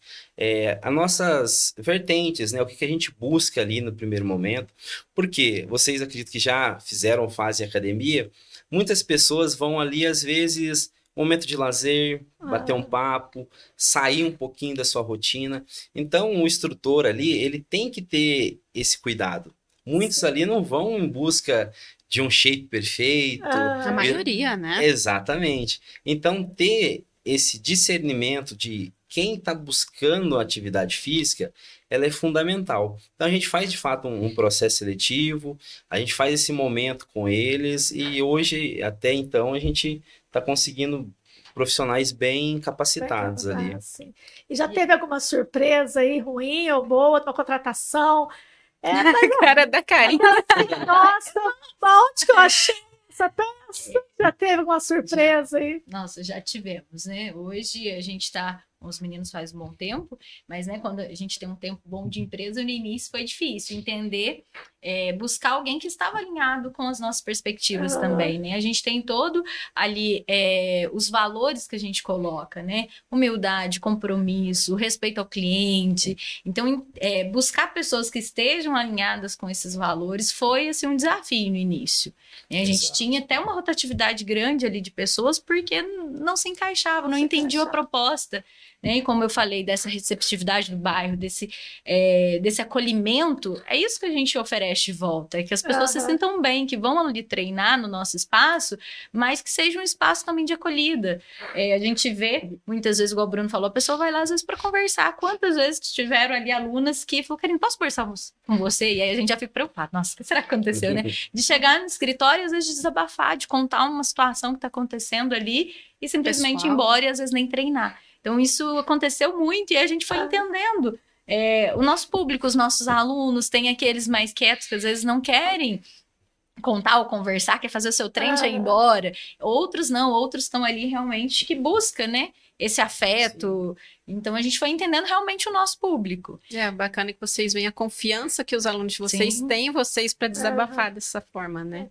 Speaker 3: as nossas vertentes, né? O que a gente busca ali no primeiro momento. Porque vocês acreditam que já fizeram fase de academia, muitas pessoas vão ali, às vezes, momento de lazer, bater um papo, sair um pouquinho da sua rotina. Então, o instrutor ali, ele tem que ter esse cuidado. Muitos ali não vão em busca de um shape perfeito.
Speaker 2: A maioria, né?
Speaker 3: Exatamente. Então, ter esse discernimento de quem está buscando a atividade física, ela é fundamental. Então, a gente faz, de fato, um processo seletivo, a gente faz esse momento com eles e hoje, até então, a gente está conseguindo profissionais bem capacitados ali.
Speaker 1: Sim. E já teve alguma surpresa aí, ruim ou boa, uma contratação?
Speaker 2: A cara da Karina.
Speaker 1: Nossa, onde que eu achei essa peça? Já teve alguma surpresa aí?
Speaker 4: Nossa, já tivemos, né? Hoje a gente está com os meninos faz um bom tempo, mas né, quando a gente tem um tempo bom de empresa, no início foi difícil entender, buscar alguém que estava alinhado com as nossas perspectivas também, né? A gente tem todo ali os valores que a gente coloca, né? Humildade, compromisso, respeito ao cliente. Então, buscar pessoas que estejam alinhadas com esses valores foi assim, um desafio no início. Né? A gente tinha até uma rotatividade grande ali de pessoas porque não se encaixava, não entendiam a proposta. Né? E como eu falei, dessa receptividade do bairro, desse acolhimento, é isso que a gente oferece de volta, é que as pessoas se sintam bem, que vão ali treinar no nosso espaço, mas que seja um espaço também de acolhida. A gente vê, muitas vezes, igual o Bruno falou, a pessoa vai lá às vezes para conversar. Quantas vezes tiveram ali alunas que falaram, Karina, posso conversar com você? E aí a gente já fica preocupado, nossa, o que será que aconteceu, né? De chegar no escritório e às vezes desabafar, de contar uma situação que está acontecendo ali e simplesmente ir embora e às vezes nem treinar. Então, isso aconteceu muito e a gente foi entendendo. O nosso público, os nossos alunos, tem aqueles mais quietos que às vezes não querem contar ou conversar, quer fazer o seu treino e já ir embora. Outros não, outros estão ali realmente que buscam, né? Esse afeto. Sim. Então, a gente foi entendendo realmente o nosso público.
Speaker 2: Bacana que vocês veem a confiança que os alunos de vocês têm em vocês para desabafar dessa forma, né?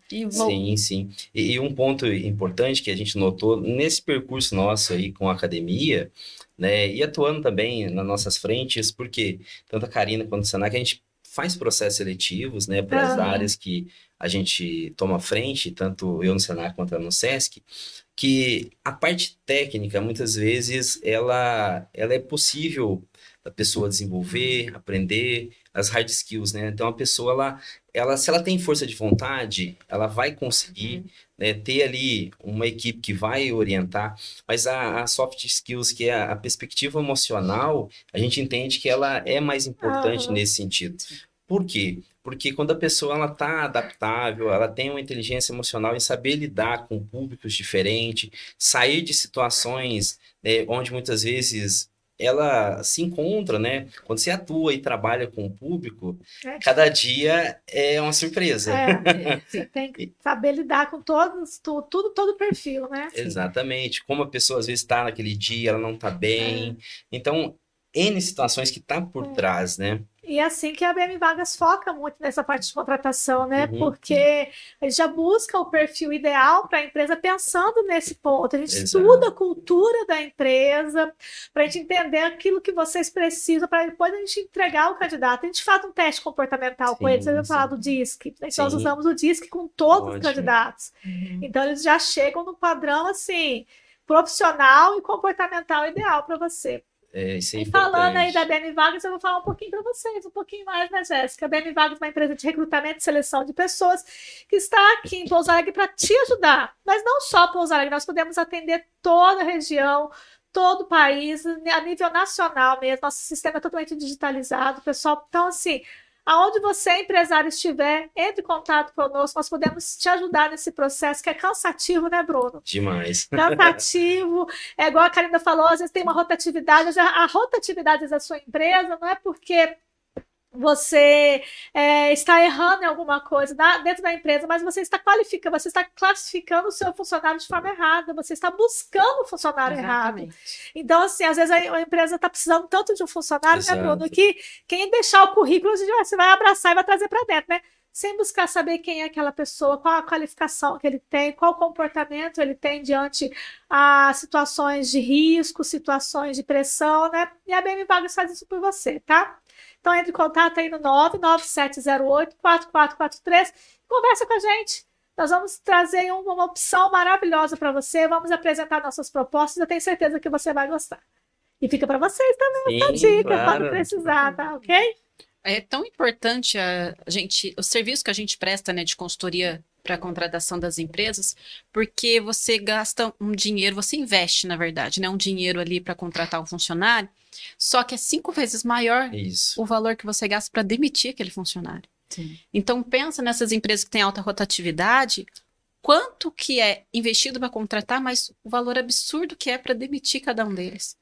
Speaker 3: Sim. E um ponto importante que a gente notou nesse percurso nosso aí com a academia, né? E atuando também nas nossas frentes, porque tanto a Karina quanto o Senac, a gente faz processos seletivos, né? Para as áreas que a gente toma frente, tanto eu no Senac quanto no Sesc, que a parte técnica, muitas vezes, ela é possível da pessoa desenvolver, aprender, as hard skills, né? Então, a pessoa, se ela tem força de vontade, ela vai conseguir né, ter ali uma equipe que vai orientar, mas a soft skills, que é a perspectiva emocional, a gente entende que ela é mais importante nesse sentido. Por quê? Porque quando a pessoa está adaptável, ela tem uma inteligência emocional em saber lidar com públicos diferentes, sair de situações onde muitas vezes ela se encontra, né? Quando você atua e trabalha com o público, cada dia é uma surpresa.
Speaker 1: Você tem que saber lidar com todo o perfil, né?
Speaker 3: Exatamente. Como a pessoa às vezes está naquele dia, ela não está bem. Então, N situações que tá por trás, né?
Speaker 1: E assim que a BM Vagas foca muito nessa parte de contratação, né? Porque a gente já busca o perfil ideal para a empresa pensando nesse ponto. A gente estuda a cultura da empresa para a gente entender aquilo que vocês precisam para depois a gente entregar o candidato. A gente faz um teste comportamental com eles. Vocês vão falar do DISC. Então, nós usamos o DISC com todos os candidatos. Então, eles já chegam no padrão, assim, profissional e comportamental ideal para você.
Speaker 3: Isso é
Speaker 1: e falando aí da BM Vagas, eu vou falar um pouquinho para vocês, um pouquinho mais, né, Jéssica? A BM Vagas é uma empresa de recrutamento e seleção de pessoas que está aqui em Pouso Alegre para te ajudar. Mas não só Pouso Alegre, nós podemos atender toda a região, todo o país, a nível nacional mesmo. Nosso sistema é totalmente digitalizado, pessoal. Então, assim, aonde você, empresário, estiver, entre em contato conosco, nós podemos te ajudar nesse processo, que é cansativo, né, Bruno?
Speaker 3: Demais.
Speaker 1: Cansativo, é igual a Karina falou, às vezes tem uma rotatividade, a rotatividade da sua empresa não é porque você está errando em alguma coisa dentro da empresa, mas você está qualificando, você está classificando o seu funcionário de forma errada, você está buscando o funcionário errado. Então, assim, às vezes a empresa está precisando tanto de um funcionário, né, Bruno, que quem deixar o currículo, você vai abraçar e vai trazer para dentro, né? Sem buscar saber quem é aquela pessoa, qual a qualificação que ele tem, qual comportamento ele tem diante a situações de risco, situações de pressão, né? E a BM Vagas faz isso por você, tá? Então, entre em contato aí no 99708-4443, conversa com a gente. Nós vamos trazer uma opção maravilhosa para você, vamos apresentar nossas propostas, eu tenho certeza que você vai gostar. E fica para vocês também essa dica, claro. Pode precisar, tá? Ok?
Speaker 2: É tão importante o serviço que a gente presta, né, de consultoria para a contratação das empresas, porque você gasta um dinheiro, você investe, na verdade, né, um dinheiro ali para contratar um funcionário, só que é 5 vezes maior o valor que você gasta para demitir aquele funcionário. Sim. Então, pensa nessas empresas que têm alta rotatividade, quanto que é investido para contratar, mas o valor absurdo que é para demitir cada um deles.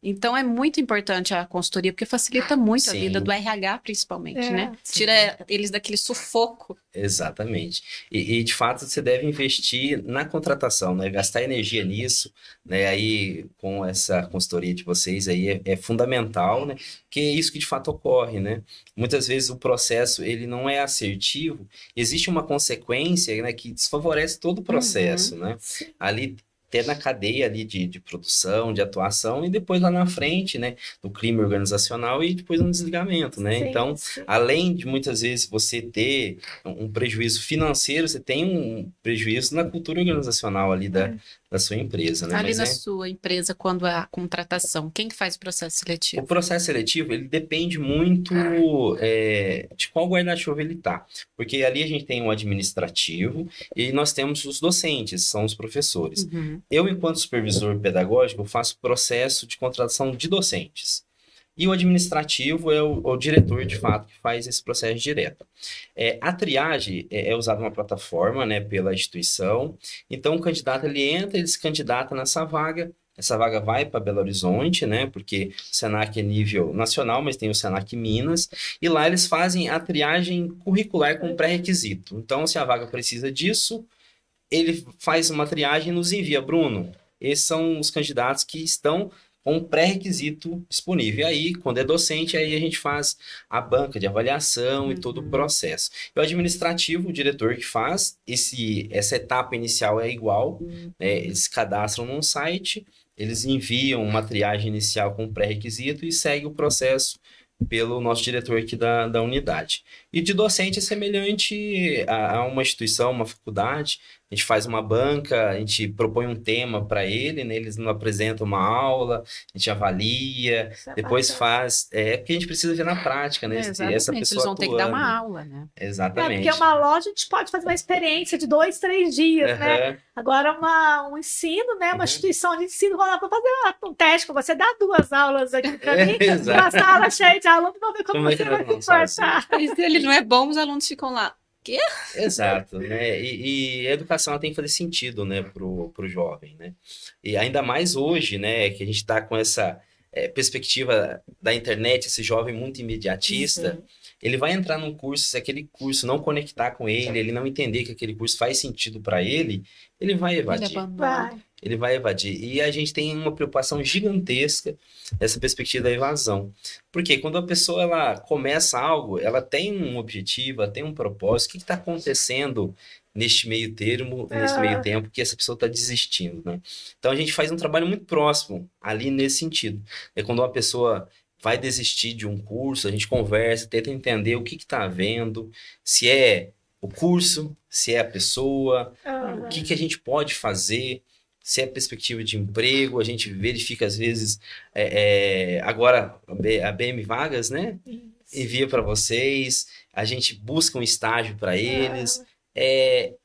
Speaker 2: Então, é muito importante a consultoria, porque facilita muito a vida do RH, principalmente, né? Sim. Tira eles daquele sufoco.
Speaker 3: Exatamente. E, de fato, você deve investir na contratação, né? Gastar energia nisso, né? Aí, com essa consultoria de vocês, aí é fundamental, né? Porque é isso que, de fato, ocorre, né? Muitas vezes o processo, ele não é assertivo, existe uma consequência, né, que desfavorece todo o processo, né? Ali, até na cadeia ali de produção, de atuação, e depois lá na frente, né, do crime organizacional e depois no desligamento, né? Então, além de muitas vezes você ter um prejuízo financeiro, você tem um prejuízo na cultura organizacional ali da sua empresa, né?
Speaker 2: Ali na sua empresa, quando há contratação, quem que faz o processo seletivo?
Speaker 3: O processo seletivo, ele depende muito de qual guarda-chuva ele tá, porque ali a gente tem o administrativo e nós temos os docentes, são os professores. Eu, enquanto supervisor pedagógico, faço processo de contratação de docentes. E o administrativo é o diretor, de fato, que faz esse processo direto. A triagem é usada uma plataforma, né, pela instituição. Então, o candidato, ele entra, ele se candidata nessa vaga. Essa vaga vai para Belo Horizonte, né, porque o Senac é nível nacional, mas tem o Senac Minas. E lá eles fazem a triagem curricular com pré-requisito. Então, se a vaga precisa disso, ele faz uma triagem e nos envia. Bruno, esses são os candidatos que estão com um pré-requisito disponível. E aí, quando é docente, aí a gente faz a banca de avaliação e todo o processo. E o administrativo, o diretor que faz, essa etapa inicial é igual, né? Eles se cadastram num site, eles enviam uma triagem inicial com pré-requisito e segue o processo pelo nosso diretor aqui da unidade. E de docente é semelhante a uma instituição, uma faculdade. A gente faz uma banca, a gente propõe um tema para ele, né? Eles nos apresentam uma aula, a gente avalia, depois faz... porque a gente precisa ver na prática, né? Essa pessoa
Speaker 2: eles vão ter que dar uma aula, né?
Speaker 3: Exatamente.
Speaker 1: Porque uma loja a gente pode fazer uma experiência de 2, 3 dias, né? Agora um ensino, né? Uma instituição de ensino, vão lá para fazer um teste com você, dá 2 aulas aqui para mim, uma sala cheia de alunos, vamos ver como você vai se comportar.
Speaker 2: Se ele não é bom, os alunos ficam lá. Quê?
Speaker 3: Exato, né? E a educação ela tem que fazer sentido, né, pro jovem, né? E ainda mais hoje, né, que a gente está com essa perspectiva da internet, esse jovem muito imediatista, ele vai entrar num curso, se aquele curso não conectar com ele não entender que aquele curso faz sentido para ele vai evadir. Ele vai evadir. E a gente tem uma preocupação gigantesca nessa perspectiva da evasão. Porque quando a pessoa ela começa algo, ela tem um objetivo, ela tem um propósito. O que está acontecendo neste meio tempo que essa pessoa está desistindo, né? Então a gente faz um trabalho muito próximo ali nesse sentido. É quando uma pessoa vai desistir de um curso, a gente conversa, tenta entender o que está havendo, se é o curso, se é a pessoa, o que a gente pode fazer, se é perspectiva de emprego, a gente verifica às vezes, agora a BM Vagas, né, envia para vocês, a gente busca um estágio para eles,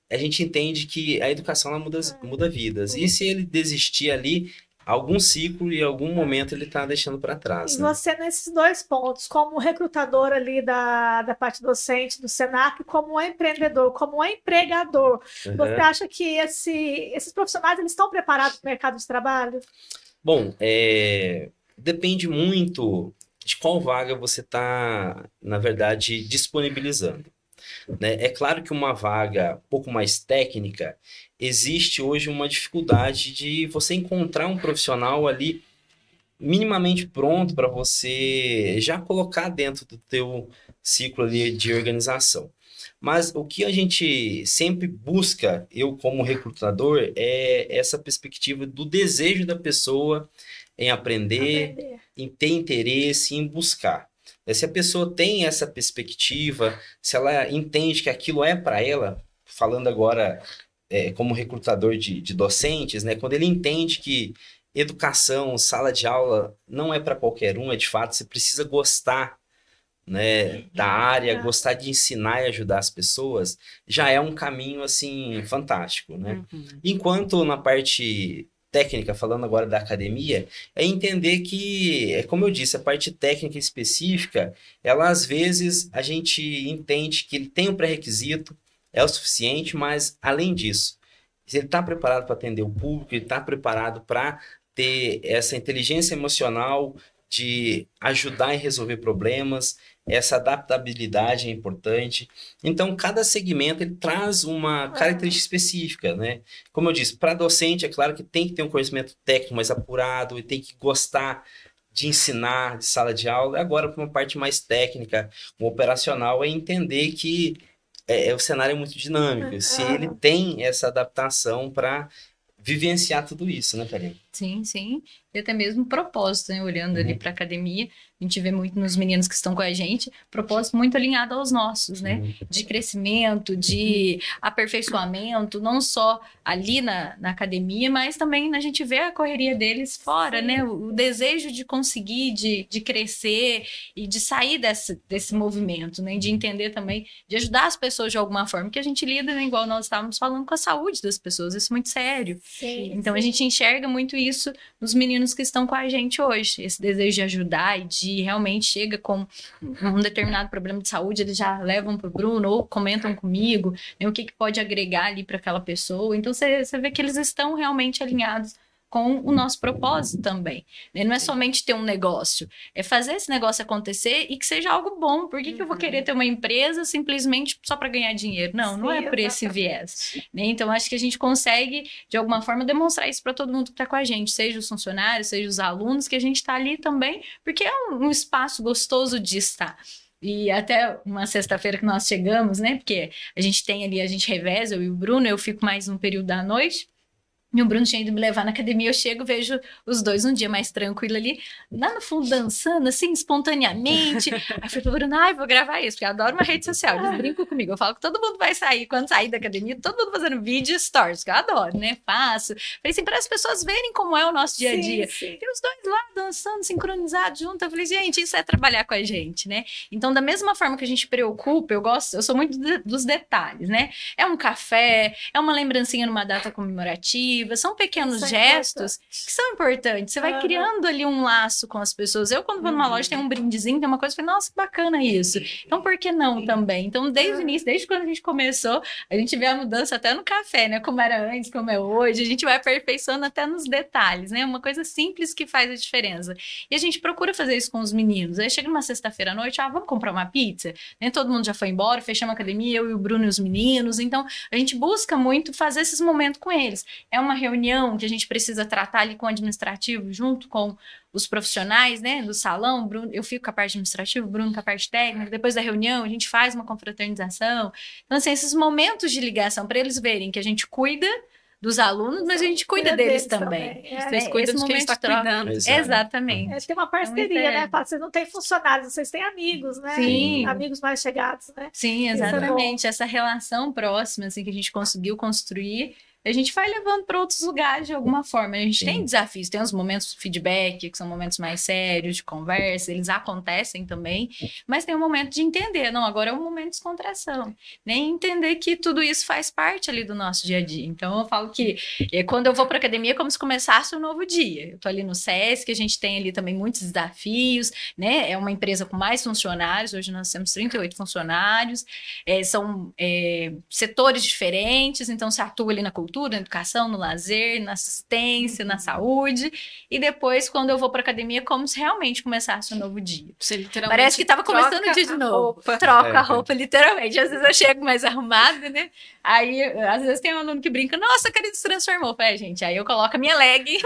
Speaker 3: a gente entende que a educação ela muda vidas, e se ele desistir ali, algum ciclo e algum momento ele está deixando para trás,
Speaker 1: E
Speaker 3: né?
Speaker 1: você, nesses dois pontos, como recrutador ali da parte docente do Senac, como um empreendedor, como um empregador, você acha que esses profissionais eles estão preparados para o mercado de trabalho?
Speaker 3: Bom, depende muito de qual vaga você está, na verdade, disponibilizando, né? É claro que uma vaga um pouco mais técnica, existe hoje uma dificuldade de você encontrar um profissional ali minimamente pronto para você já colocar dentro do teu ciclo ali de organização. Mas o que a gente sempre busca, eu como recrutador, é essa perspectiva do desejo da pessoa em aprender, em ter interesse, em buscar. Se a pessoa tem essa perspectiva, se ela entende que aquilo é para ela, falando agora como recrutador de docentes, né? Quando ele entende que educação, sala de aula não é para qualquer um, de fato, você precisa gostar, né, da área, gostar de ensinar e ajudar as pessoas, já é um caminho assim fantástico, né? Enquanto na parte técnica, falando agora da academia, é entender que, como eu disse, a parte técnica específica, ela às vezes a gente entende que ele tem um pré-requisito, é o suficiente, mas além disso, se ele está preparado para atender o público, ele está preparado para ter essa inteligência emocional de ajudar e resolver problemas, essa adaptabilidade é importante. Então, cada segmento ele traz uma característica específica, né? Como eu disse, para docente, é claro que tem que ter um conhecimento técnico mais apurado e tem que gostar de ensinar, de sala de aula. Agora, para uma parte mais técnica, operacional, é entender que o cenário é muito dinâmico. Se ele tem essa adaptação para vivenciar tudo isso, né, Karine?
Speaker 4: Sim, sim. E até mesmo propósito, né? Olhando ali para a academia, a gente vê muito nos meninos que estão com a gente, propósito muito alinhado aos nossos, né? De crescimento, de aperfeiçoamento, não só ali na academia, mas também a gente vê a correria deles fora, né? O desejo de conseguir, de crescer e de sair desse movimento, né? De entender também, de ajudar as pessoas de alguma forma, que a gente lida, né? Igual nós estávamos falando, com a saúde das pessoas, isso é muito sério. Então a gente enxerga muito isso nos meninos que estão com a gente hoje, esse desejo de ajudar e de realmente chega com um determinado problema de saúde, eles já levam para o Bruno ou comentam comigo, né, o que pode agregar ali para aquela pessoa. Então você vê que eles estão realmente alinhados com o nosso propósito também, né? Não é somente ter um negócio, é fazer esse negócio acontecer e que seja algo bom. Por que eu vou querer ter uma empresa simplesmente só para ganhar dinheiro? Não é por esse viés, né? Então acho que a gente consegue de alguma forma demonstrar isso para todo mundo que está com a gente, seja os funcionários, seja os alunos, que a gente está ali também, porque é um espaço gostoso de estar. E até uma sexta-feira que nós chegamos, né? Porque a gente tem ali, a gente reveza, eu e o Bruno, eu fico mais um período da noite. E o Bruno tinha ido me levar na academia, eu chego, vejo os dois um dia mais tranquilo ali, lá no fundo dançando, assim, espontaneamente. Aí eu falei pro Bruno, vou gravar isso, porque eu adoro uma rede social, eles brincam comigo. Eu falo que todo mundo vai sair, quando sair da academia, todo mundo fazendo vídeo e stories, que eu adoro, né? Faço. Falei assim, para as pessoas verem como é o nosso dia a dia. E os dois lá dançando, sincronizados juntos. Eu falei, gente, isso é trabalhar com a gente, né? Então, da mesma forma que a gente preocupa, eu sou muito dos detalhes, né? É um café, é uma lembrancinha numa data comemorativa, são pequenos gestos que são importantes. Você vai criando ali um laço com as pessoas. Eu, quando vou numa loja, tem um brindezinho, tem uma coisa, eu falei, nossa, que bacana isso. Então, por que não também? Então, desde o início, desde quando a gente começou, a gente vê a mudança até no café, né? Como era antes, como é hoje. A gente vai aperfeiçoando até nos detalhes, né? Uma coisa simples que faz a diferença. E a gente procura fazer isso com os meninos. Aí chega numa sexta-feira à noite, vamos comprar uma pizza? Né? Todo mundo já foi embora, fechamos a academia, eu e o Bruno e os meninos. Então, a gente busca muito fazer esses momentos com eles. É uma reunião que a gente precisa tratar ali com o administrativo, junto com os profissionais, né, do salão. Bruno, eu fico com a parte administrativa, o Bruno com a parte técnica. Depois da reunião, a gente faz uma confraternização. Então, assim, esses momentos de ligação, para eles verem que a gente cuida dos alunos, mas a gente cuida deles também.
Speaker 2: Vocês cuidam de quem está cuidando.
Speaker 4: Exatamente.
Speaker 1: Tem uma parceria, né? Vocês não têm funcionários, vocês têm amigos, né?
Speaker 4: Sim.
Speaker 1: Amigos mais chegados, né?
Speaker 4: Sim, exatamente. Essa relação próxima, assim, que a gente conseguiu construir a gente vai levando para outros lugares de alguma forma. A gente tem desafios, tem os momentos de feedback, que são momentos mais sérios, de conversa, eles acontecem também, mas tem um momento de entender, não, agora é um momento de descontração, nem entender que tudo isso faz parte ali do nosso dia a dia. Então eu falo que quando eu vou para academia é como se começasse um novo dia. Eu tô ali no SESC, a gente tem ali também muitos desafios, né? É uma empresa com mais funcionários, hoje nós temos 38 funcionários, são setores diferentes, então se atua ali na cultura, na educação, no lazer, na assistência, na saúde, e depois quando eu vou para academia é como se realmente começasse um novo dia.
Speaker 2: Você literalmente
Speaker 4: Parece que estava começando o dia de novo. Troca a roupa, literalmente. Às vezes eu chego mais arrumada, né? Aí, às vezes tem um aluno que brinca, nossa, a Karine se transformou. Eu falei, gente, aí eu coloco a minha leg,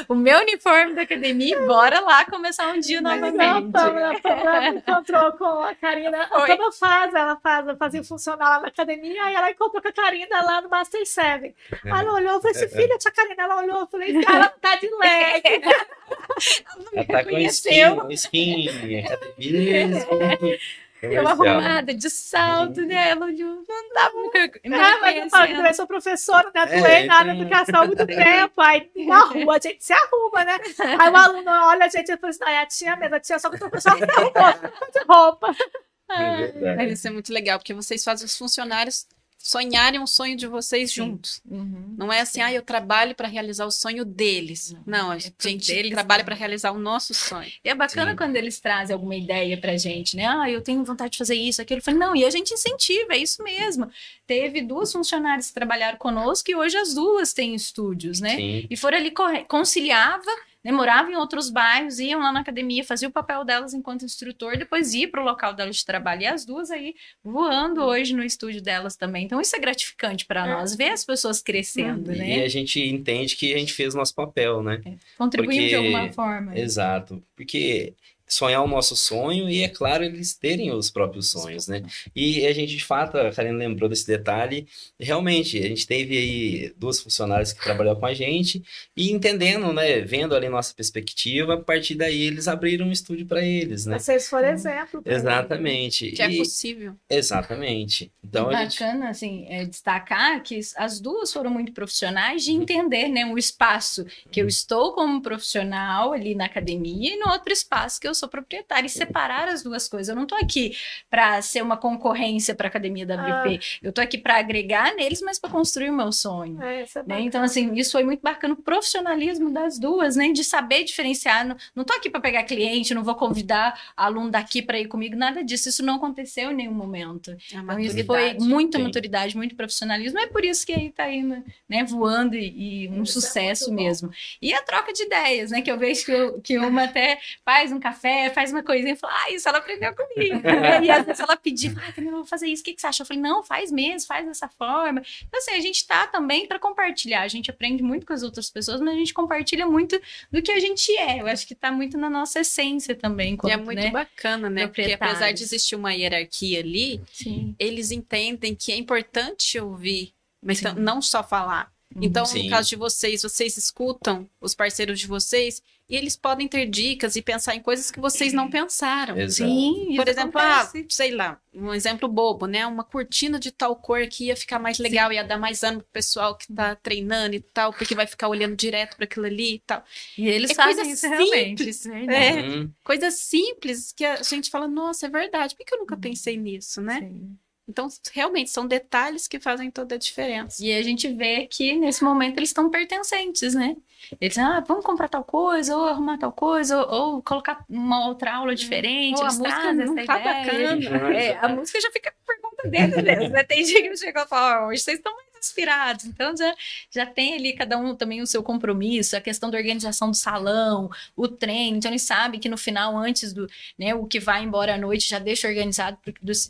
Speaker 4: o meu uniforme da academia e bora lá começar um dia novamente.
Speaker 1: Ela encontrou com a Karina. Como ela fazia funcionar lá na academia, aí ela encontrou com a Karina lá no Master 7. Aí ela olhou, eu falei assim, filha, tia Karina, ela olhou, eu falei, ela tá de leg.
Speaker 3: Ela tá com skin, academia,
Speaker 4: eu arrumada, de salto, né? Ela olhou, não dá pra
Speaker 1: mas eu falo que eu sou professora, né? Atuei na área da educação há muito tempo. Aí na rua a gente se arruma, né? Aí o aluno olha a gente e fala assim, a tia mesmo, a tia só que o professor se arrumou de roupa.
Speaker 2: Isso é muito legal, porque vocês fazem os funcionários sonharem um sonho de vocês juntos. Não é assim, eu trabalho para realizar o sonho deles. Não, a gente trabalha para realizar o nosso sonho.
Speaker 4: E é bacana quando eles trazem alguma ideia pra gente, né? Eu tenho vontade de fazer isso, aquilo. Eu falei, não, e a gente incentiva, é isso mesmo. Teve 2 funcionárias que trabalharam conosco e hoje as 2 têm estúdios, né? Sim. E foram ali, conciliava, né, moravam em outros bairros, iam lá na academia, faziam o papel delas enquanto instrutor, depois ia para o local delas de trabalho. E as 2 aí voando hoje no estúdio delas também. Então isso é gratificante para nós, ver as pessoas crescendo, né?
Speaker 3: E a gente entende que a gente fez o nosso papel, né?
Speaker 4: Contribuindo de alguma forma.
Speaker 3: Exato. Porque sonhar o nosso sonho e, é claro, eles terem os próprios sonhos, né? E a gente, de fato, a Karine lembrou desse detalhe, realmente, a gente teve aí 2 funcionários que trabalharam com a gente e entendendo, né, vendo ali nossa perspectiva, a partir daí eles abriram um estúdio para eles, né?
Speaker 1: Vocês foram exemplo.
Speaker 3: Exatamente.
Speaker 2: Que é possível.
Speaker 3: Exatamente. Então,
Speaker 4: bacana, assim, destacar que as 2 foram muito profissionais de entender, né, o espaço que eu estou como profissional ali na academia e no outro espaço que eu sou proprietária, e separar as 2 coisas. Eu não tô aqui para ser uma concorrência para a Academia WP. Eu tô aqui para agregar neles, mas para construir o meu sonho. Né? Então, assim, isso foi muito bacana, o profissionalismo das 2, né? De saber diferenciar. Não tô aqui para pegar cliente, não vou convidar aluno daqui para ir comigo, nada disso. Isso não aconteceu em nenhum momento. Então, isso foi muita maturidade, muito profissionalismo. É por isso que aí tá indo, né? Voando e um sucesso mesmo. E a troca de ideias, né? Que eu vejo que uma até faz um café, faz uma coisinha e fala, isso ela aprendeu comigo. E às vezes ela pediu, eu vou fazer isso, o que você acha? Eu falei, não, faz mesmo, faz dessa forma. Então, assim, a gente tá também para compartilhar. A gente aprende muito com as outras pessoas, mas a gente compartilha muito do que a gente é. Eu acho que tá muito na nossa essência também.
Speaker 2: E é muito bacana, né? Porque apesar de existir uma hierarquia ali, eles entendem que é importante ouvir, mas não só falar. Então, no caso de vocês escutam os parceiros de vocês e eles podem ter dicas e pensar em coisas que vocês não pensaram.
Speaker 3: Exato.
Speaker 4: Sim,
Speaker 2: por exemplo, sei lá, um exemplo bobo, né? Uma cortina de tal cor que ia ficar mais legal, ia dar mais ânimo pro pessoal que tá treinando e tal, porque vai ficar olhando direto para aquilo ali e tal.
Speaker 4: E eles fazem isso realmente.
Speaker 2: Coisas simples que a gente fala, nossa, é verdade, por que eu nunca pensei nisso, né?
Speaker 4: Sim.
Speaker 2: Então, realmente, são detalhes que fazem toda a diferença.
Speaker 4: E a gente vê que, nesse momento, eles estão pertencentes, né? Eles dizem, vamos comprar tal coisa, ou arrumar tal coisa, ou colocar uma outra aula diferente.
Speaker 2: Ou a música não tá bacana.
Speaker 4: A música já fica por conta deles mesmo, né? Tem dia que chega e fala, hoje vocês estão mais inspirados. Então, já tem ali cada um também o seu compromisso, a questão da organização do salão, o treino. Então, eles sabem que no final, antes do, né, o que vai embora à noite, já deixa organizado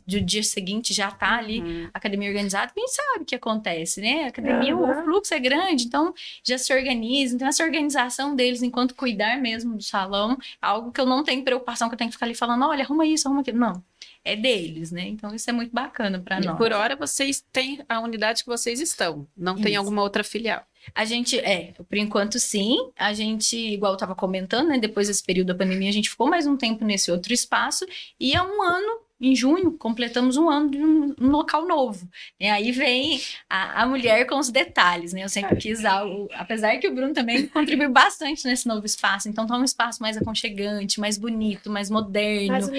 Speaker 4: do dia seguinte, já tá ali a academia organizada. Quem sabe o que acontece, né? A academia, o fluxo é grande, então já se organiza. Então, essa organização deles, enquanto cuidar mesmo do salão, algo que eu não tenho preocupação, que eu tenho que ficar ali falando, olha, arruma isso, arruma aquilo. Não. É deles, né? Então, isso é muito bacana para nós.
Speaker 2: Por hora, vocês têm a unidade que vocês estão. Não tem alguma outra filial.
Speaker 4: A gente, por enquanto, sim. A gente, igual eu estava comentando, né? Depois desse período da pandemia, a gente ficou mais um tempo nesse outro espaço. E há um ano, em junho, completamos um ano de um local novo. E aí vem a mulher com os detalhes, né? Eu sempre quis algo, apesar que o Bruno também contribuiu bastante nesse novo espaço. Então, tá um espaço mais aconchegante, mais bonito, mais moderno,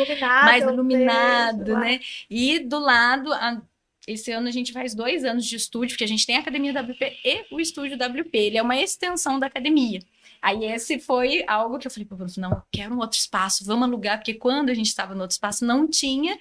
Speaker 4: mais iluminado, né? E do lado, esse ano a gente faz 2 anos de estúdio, porque a gente tem a Academia WP e o Estúdio WP. Ele é uma extensão da academia. Aí esse foi algo que eu falei para o Bruno, não, eu quero um outro espaço, vamos alugar, porque quando a gente estava no outro espaço não tinha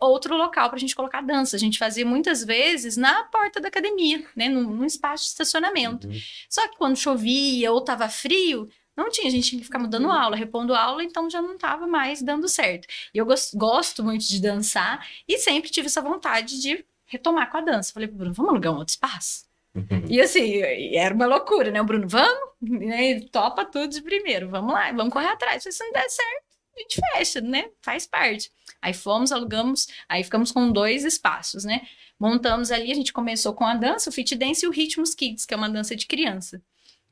Speaker 4: outro local para a gente colocar dança. A gente fazia muitas vezes na porta da academia, né, num espaço de estacionamento. Só que quando chovia ou estava frio, não tinha, a gente tinha que ficar mudando aula, repondo aula, então já não estava mais dando certo. E eu gosto muito de dançar e sempre tive essa vontade de retomar com a dança. Falei para o Bruno, vamos alugar um outro espaço? E assim, era uma loucura, né? O Bruno, vamos? Né? Ele topa tudo de primeiro, vamos lá, vamos correr atrás. Se não der certo, a gente fecha, né? Faz parte. Aí fomos, alugamos, aí ficamos com 2 espaços, né? Montamos ali, a gente começou com a dança, o Fit Dance e o Ritmos Kids, que é uma dança de criança.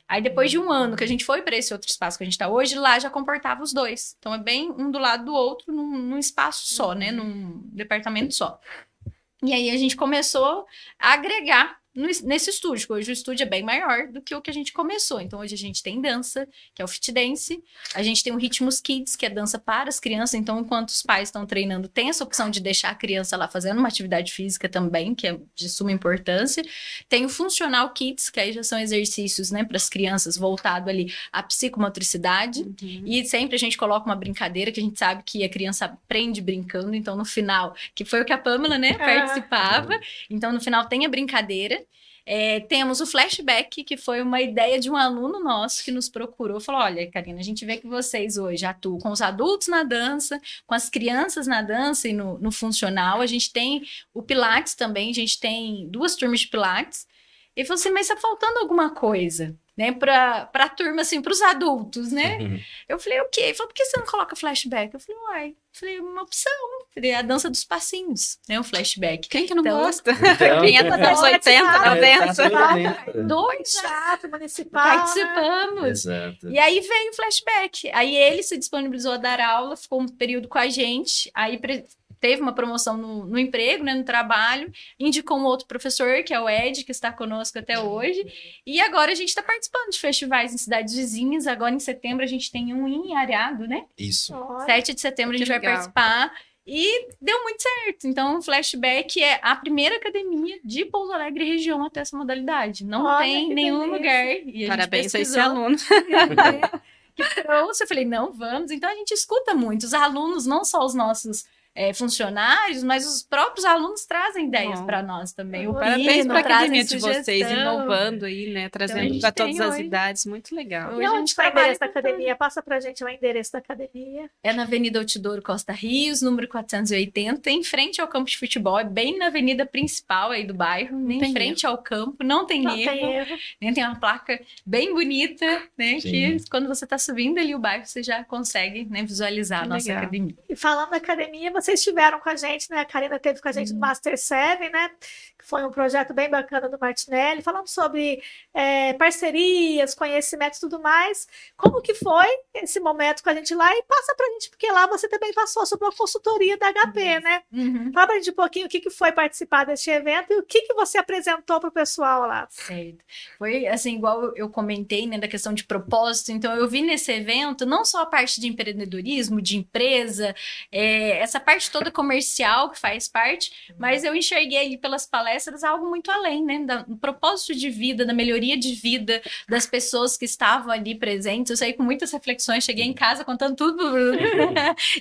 Speaker 4: Aí depois de um ano que a gente foi para esse outro espaço que a gente está hoje, lá já comportava os 2. Então é bem um do lado do outro, num espaço só, né? Num departamento só. E aí a gente começou a agregar nesse estúdio, que hoje o estúdio é bem maior do que o que a gente começou. Então hoje a gente tem dança, que é o Fit Dance, a gente tem o Ritmos Kids, que é dança para as crianças, então enquanto os pais estão treinando, tem essa opção de deixar a criança lá fazendo uma atividade física também, que é de suma importância. Tem o Funcional Kids, que aí já são exercícios, né, para as crianças, voltado ali à psicomotricidade, e sempre a gente coloca uma brincadeira, que a gente sabe que a criança aprende brincando, então no final, que foi o que a Pamela, né, participava, então no final tem a brincadeira. Temos o flashback, que foi uma ideia de um aluno nosso que nos procurou, falou, olha, Karina, a gente vê que vocês hoje atuam com os adultos na dança, com as crianças na dança e no funcional, a gente tem o Pilates também, a gente tem 2 turmas de Pilates, e falou assim, mas tá faltando alguma coisa, né, pra turma, assim, pros adultos, né? Eu falei, o quê? Ele falou, por que você não coloca flashback? Eu falei, uai, uma opção. Falei, a dança dos passinhos, né, o flashback.
Speaker 2: Quem que não
Speaker 4: então,
Speaker 2: gosta? Quem é dos anos 80 não dança.
Speaker 4: 2
Speaker 1: Teatro municipal,
Speaker 4: participamos.
Speaker 3: Né? Exato.
Speaker 4: E aí veio o flashback. Aí ele se disponibilizou a dar aula, ficou um período com a gente, aí teve uma promoção no emprego, né, no trabalho, indicou um outro professor, que é o Ed, que está conosco até hoje, e agora a gente está participando de festivais em cidades vizinhas, agora em setembro a gente tem um em Areado, né?
Speaker 3: Isso.
Speaker 4: 7 de setembro a gente vai participar, e deu muito certo. Então, o Flashback é a primeira academia de Pouso Alegre e região até essa modalidade. Não tem nenhum lugar. E
Speaker 2: parabéns a esse aluno.
Speaker 4: Que trouxe, eu falei, não, vamos. Então, a gente escuta muito. Os alunos, não só os nossos funcionários, mas os próprios alunos trazem ideias para nós também.
Speaker 2: Parabéns para a academia de vocês, inovando aí, né? Trazendo para todas as idades, muito legal.
Speaker 1: E onde está o endereço da academia? Passa para a gente o endereço da academia.
Speaker 4: É na Avenida Altidouro Costa Rios, número 480, em frente ao campo de futebol, é bem na avenida principal aí do bairro, em frente ao campo, não tem erro. Tem uma placa bem bonita, né? Sim. Que quando você está subindo ali o bairro, você já consegue, né, visualizar a nossa academia.
Speaker 1: E falando da academia, vocês estiveram com a gente, né? A Karina teve com a gente no Master 7, né? Que foi um projeto bem bacana do Martinelli, falando sobre parcerias, conhecimentos e tudo mais. Como que foi esse momento com a gente lá? E passa pra gente, porque lá você também passou sobre uma consultoria da HP, né? Fala pra gente um pouquinho o que foi participar deste evento e o que você apresentou pro pessoal lá.
Speaker 4: Certo. Foi, assim, igual eu comentei, né, da questão de propósito. Então, eu vi nesse evento não só a parte de empreendedorismo, de empresa, essa parte toda comercial que faz parte, mas eu enxerguei ali pelas palestras algo muito além, né, do propósito de vida, da melhoria de vida das pessoas que estavam ali presentes. Eu saí com muitas reflexões, cheguei em casa contando tudo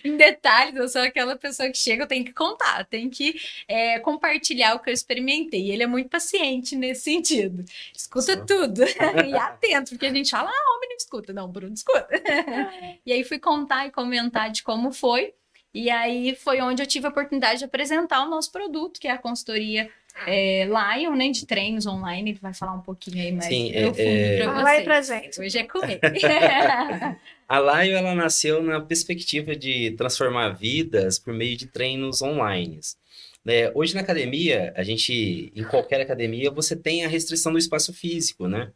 Speaker 4: em detalhes. Eu sou aquela pessoa que chega, eu tenho que contar, tenho que compartilhar o que eu experimentei. E ele é muito paciente nesse sentido. Escuta tudo e atento, porque a gente fala, homem não escuta. Não, Bruno escuta. E aí fui contar e comentar de como foi. E aí foi onde eu tive a oportunidade de apresentar o nosso produto, que é a consultoria Lion, né, de treinos online. Ele vai falar um pouquinho aí mais profundo para vocês.
Speaker 1: Vai pra gente.
Speaker 4: Hoje é com ele.
Speaker 3: A Lion, ela nasceu na perspectiva de transformar vidas por meio de treinos online. Hoje na academia, em qualquer academia, você tem a restrição do espaço físico, né?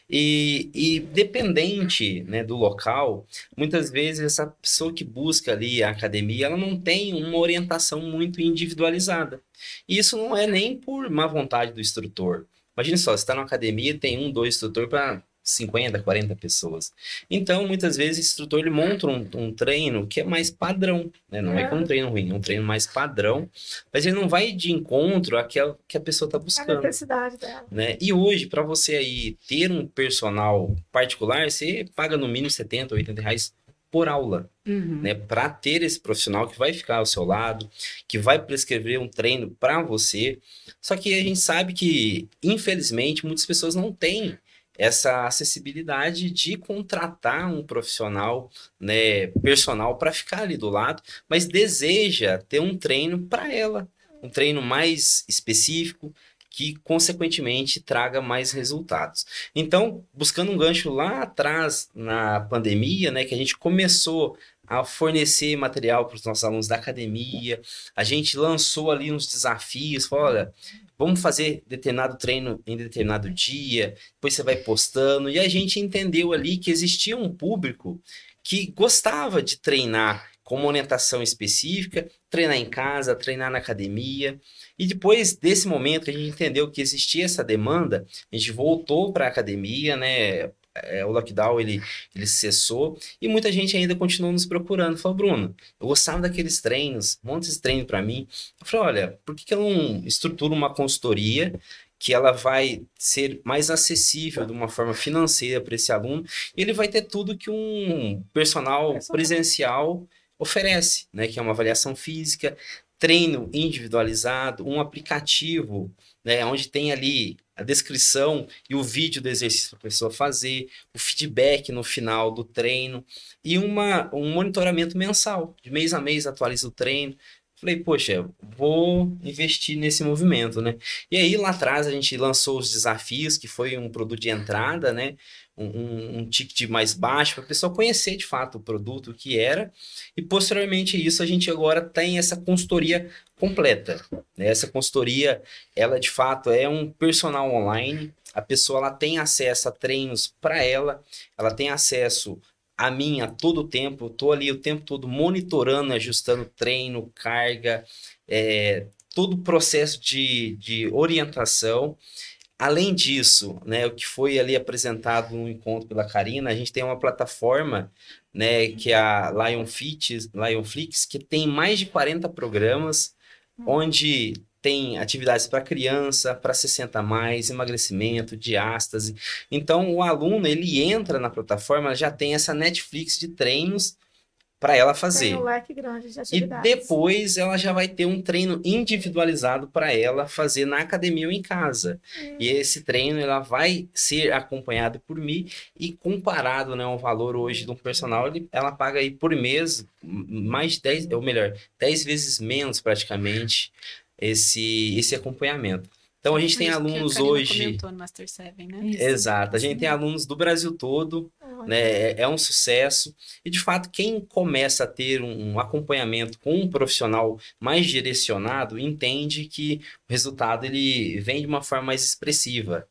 Speaker 3: E dependente, né, do local, muitas vezes essa pessoa que busca ali a academia, ela não tem uma orientação muito individualizada. E isso não é nem por má vontade do instrutor. Imagine só, você está numa academia e tem um, dois instrutores para 50, 40 pessoas. Então, muitas vezes, o instrutor ele monta um treino que é mais padrão, né? Não é que é um treino ruim, é um treino mais padrão, mas ele não vai de encontro àquilo que a pessoa está
Speaker 1: A
Speaker 3: buscando,
Speaker 1: necessidade dela.
Speaker 3: né? E hoje, para você aí ter um personal particular, você paga no mínimo 70, 80 reais por aula,
Speaker 2: Uhum.
Speaker 3: né? Para ter esse profissional que vai ficar ao seu lado, que vai prescrever um treino para você. Só que a gente sabe que, infelizmente, muitas pessoas não têm essa acessibilidade de contratar um profissional, né, personal para ficar ali do lado, mas deseja ter um treino para ela, um treino mais específico, que consequentemente traga mais resultados. Então, buscando um gancho lá atrás na pandemia, né, que a gente começou a fornecer material para os nossos alunos da academia, a gente lançou ali uns desafios, falou, olha, vamos fazer determinado treino em determinado dia, depois você vai postando, e a gente entendeu ali que existia um público que gostava de treinar com uma orientação específica, treinar em casa, treinar na academia. E depois desse momento que a gente entendeu que existia essa demanda, a gente voltou para a academia, né? O lockdown ele cessou e muita gente ainda continuou nos procurando. Falou, Bruno, eu gostava daqueles treinos, monta esse treino para mim. Eu falei, olha, por que eu não estruturo uma consultoria que ela vai ser mais acessível de uma forma financeira para esse aluno e ele vai ter tudo que um personal presencial oferece, né? Que é uma avaliação física, treino individualizado, um aplicativo, né? Onde tem ali a descrição e o vídeo do exercício para a pessoa fazer, o feedback no final do treino e um monitoramento mensal, de mês a mês atualiza o treino. Falei, poxa, vou investir nesse movimento, né? E aí lá atrás a gente lançou os desafios, que foi um produto de entrada, né? Um ticket mais baixo para a pessoa conhecer de fato o produto, o que era. E posteriormente a isso a gente agora tem essa consultoria completa, né? Essa consultoria, ela de fato é um personal online. A pessoa ela tem acesso a treinos para ela, ela tem acesso a mim a todo o tempo, eu tô ali o tempo todo monitorando, ajustando treino, carga, todo o processo de orientação. Além disso, né, o que foi ali apresentado no encontro pela Karina, a gente tem uma plataforma, né, que é a Lionflix, que tem mais de 40 programas, onde tem atividades para criança, para 60 a mais, emagrecimento, diástase. Então, o aluno, ele entra na plataforma, já tem essa Netflix de treinos para ela fazer.
Speaker 1: Tem um leque grande de
Speaker 3: E
Speaker 1: atividades.
Speaker 3: depois ela já vai ter um treino individualizado para ela fazer na academia ou em casa. E esse treino ela vai ser acompanhado por mim e comparado, né, ao valor hoje de um personal, ela paga aí por mês mais de 10, ou melhor, 10 vezes menos praticamente esse acompanhamento. Então a gente tem
Speaker 2: Isso que a
Speaker 3: alunos
Speaker 2: Karina
Speaker 3: hoje.
Speaker 2: comentou no Master 7, né?
Speaker 4: Isso.
Speaker 3: Exato, a gente tem alunos do Brasil todo, né? É um sucesso. E de fato, quem começa a ter um acompanhamento com um profissional mais direcionado, entende que o resultado ele vem de uma forma mais expressiva,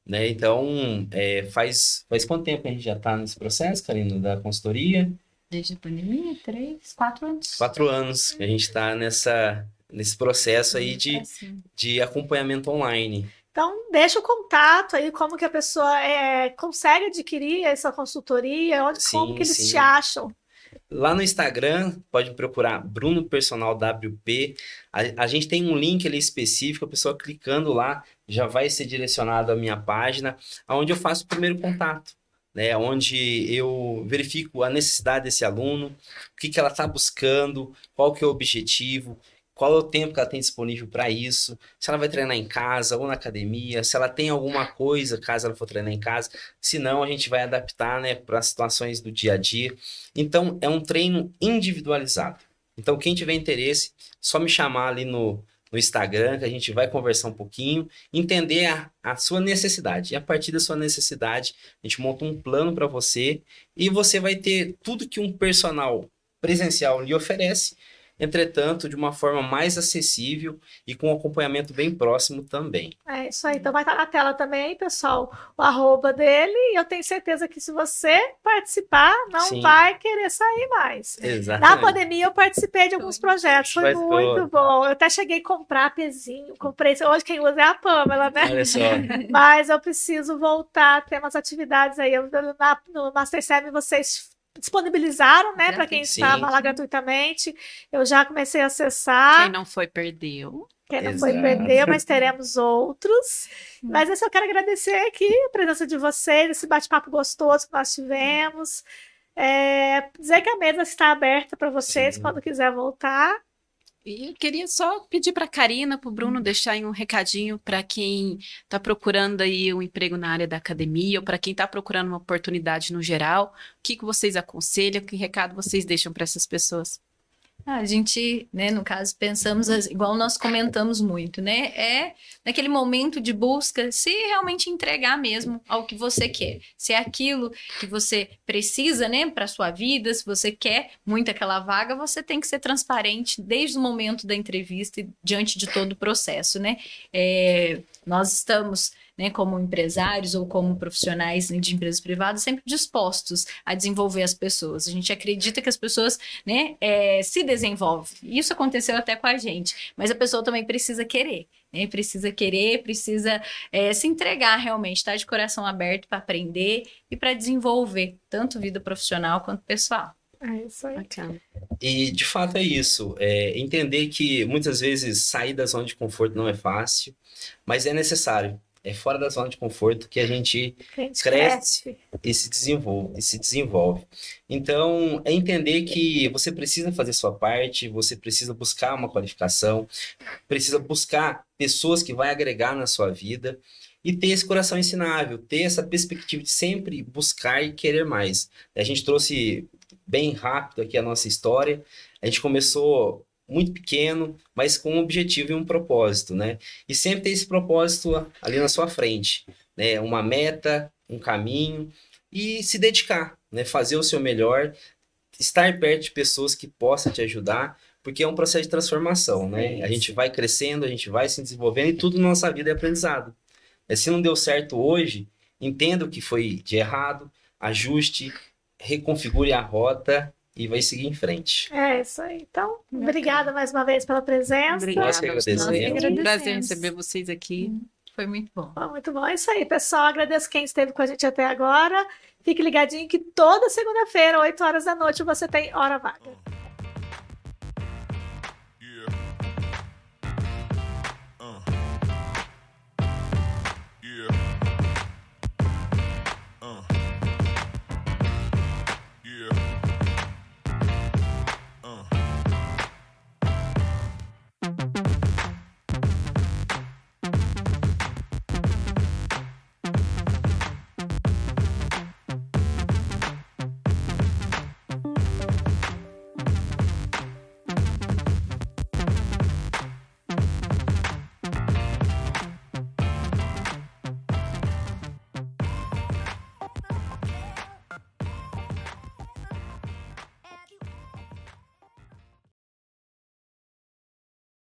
Speaker 3: né? Então, faz quanto tempo a gente já está nesse processo, Karina, da consultoria?
Speaker 4: Desde a pandemia, 3, 4 anos.
Speaker 3: 4 anos que a gente está nesse processo aí de acompanhamento online.
Speaker 1: Então, deixa o contato aí, como que a pessoa consegue adquirir essa consultoria, como que eles te acham.
Speaker 3: Lá no Instagram, pode procurar Bruno Personal WP. A gente tem um link ali específico, a pessoa clicando lá já vai ser direcionado à minha página, onde eu faço o primeiro contato, né? Onde eu verifico a necessidade desse aluno, o que ela está buscando, qual que é o objetivo, qual é o tempo que ela tem disponível para isso, se ela vai treinar em casa ou na academia, se ela tem alguma coisa, caso ela for treinar em casa, se não, a gente vai adaptar, né, para as situações do dia a dia. Então, é um treino individualizado. Então, quem tiver interesse, só me chamar ali no Instagram, que a gente vai conversar um pouquinho, entender a sua necessidade. E a partir da sua necessidade, a gente monta um plano para você e você vai ter tudo que um personal presencial lhe oferece, entretanto, de uma forma mais acessível e com um acompanhamento bem próximo também.
Speaker 1: É isso aí. Então vai estar na tela também aí, pessoal, o @, dele. E eu tenho certeza que se você participar, não
Speaker 3: Sim.
Speaker 1: vai querer sair mais. Na
Speaker 3: Exatamente.
Speaker 1: pandemia eu participei de alguns projetos, foi muito bom. Eu até cheguei a comprar pezinho, comprei. Hoje quem usa é a Pamela, né?
Speaker 3: Olha só.
Speaker 1: Mas eu preciso voltar a ter umas atividades aí. No MasterSem vocês disponibilizaram, né, para quem
Speaker 3: Sim.
Speaker 1: estava lá gratuitamente. Eu já comecei a acessar.
Speaker 2: Quem não foi, perdeu.
Speaker 1: Quem não foi,
Speaker 3: Exato.
Speaker 1: perdeu, mas teremos outros. Mas eu só quero agradecer aqui a presença de vocês, esse bate-papo gostoso que nós tivemos. Dizer que a mesa está aberta para vocês
Speaker 3: Sim.
Speaker 1: quando quiser voltar.
Speaker 2: E eu queria só pedir para a Karina, para o Bruno, deixar aí um recadinho para quem está procurando aí um emprego na área da academia ou para quem está procurando uma oportunidade no geral. O que vocês aconselham? Que recado vocês deixam para essas pessoas?
Speaker 4: A gente, né, no caso, pensamos, igual nós comentamos muito, né? É naquele momento de busca, se realmente entregar mesmo ao que você quer. Se é aquilo que você precisa, né, para sua vida, se você quer muito aquela vaga, você tem que ser transparente desde o momento da entrevista e diante de todo o processo, né? Nós estamos, né, como empresários ou como profissionais, né, de empresas privadas, sempre dispostos a desenvolver as pessoas. A gente acredita que as pessoas, né, se desenvolvem. Isso aconteceu até com a gente, mas a pessoa também precisa querer, né? Precisa querer, precisa se entregar realmente, estar de coração aberto para aprender e para desenvolver tanto vida profissional quanto pessoal.
Speaker 1: É isso aí.
Speaker 2: Bacana.
Speaker 3: E de fato é isso. Entender que muitas vezes sair da zona de conforto não é fácil, mas é necessário. É fora da zona de conforto que a gente cresce e se desenvolve. Então, é entender que você precisa fazer sua parte, você precisa buscar uma qualificação, precisa buscar pessoas que vão agregar na sua vida e ter esse coração ensinável, ter essa perspectiva de sempre buscar e querer mais. A gente trouxe bem rápido aqui a nossa história. A gente começou muito pequeno, mas com um objetivo e um propósito, né? E sempre ter esse propósito ali na sua frente, né? Uma meta, um caminho e se dedicar, né? Fazer o seu melhor, estar perto de pessoas que possam te ajudar, porque é um processo de transformação, né? A gente vai crescendo, a gente vai se desenvolvendo e tudo na nossa vida é aprendizado. Se não deu certo hoje, entenda o que foi de errado, ajuste, reconfigure a rota e vai seguir em frente.
Speaker 1: É isso aí. Então, obrigada mais uma vez pela presença.
Speaker 2: Obrigada.
Speaker 3: Nós que agradecemos.
Speaker 2: É um prazer receber vocês aqui.
Speaker 4: Foi muito bom.
Speaker 1: Muito bom. É isso aí, pessoal. Agradeço quem esteve com a gente até agora. Fique ligadinho que toda segunda-feira, 8 horas da noite, você tem Hora Vaga.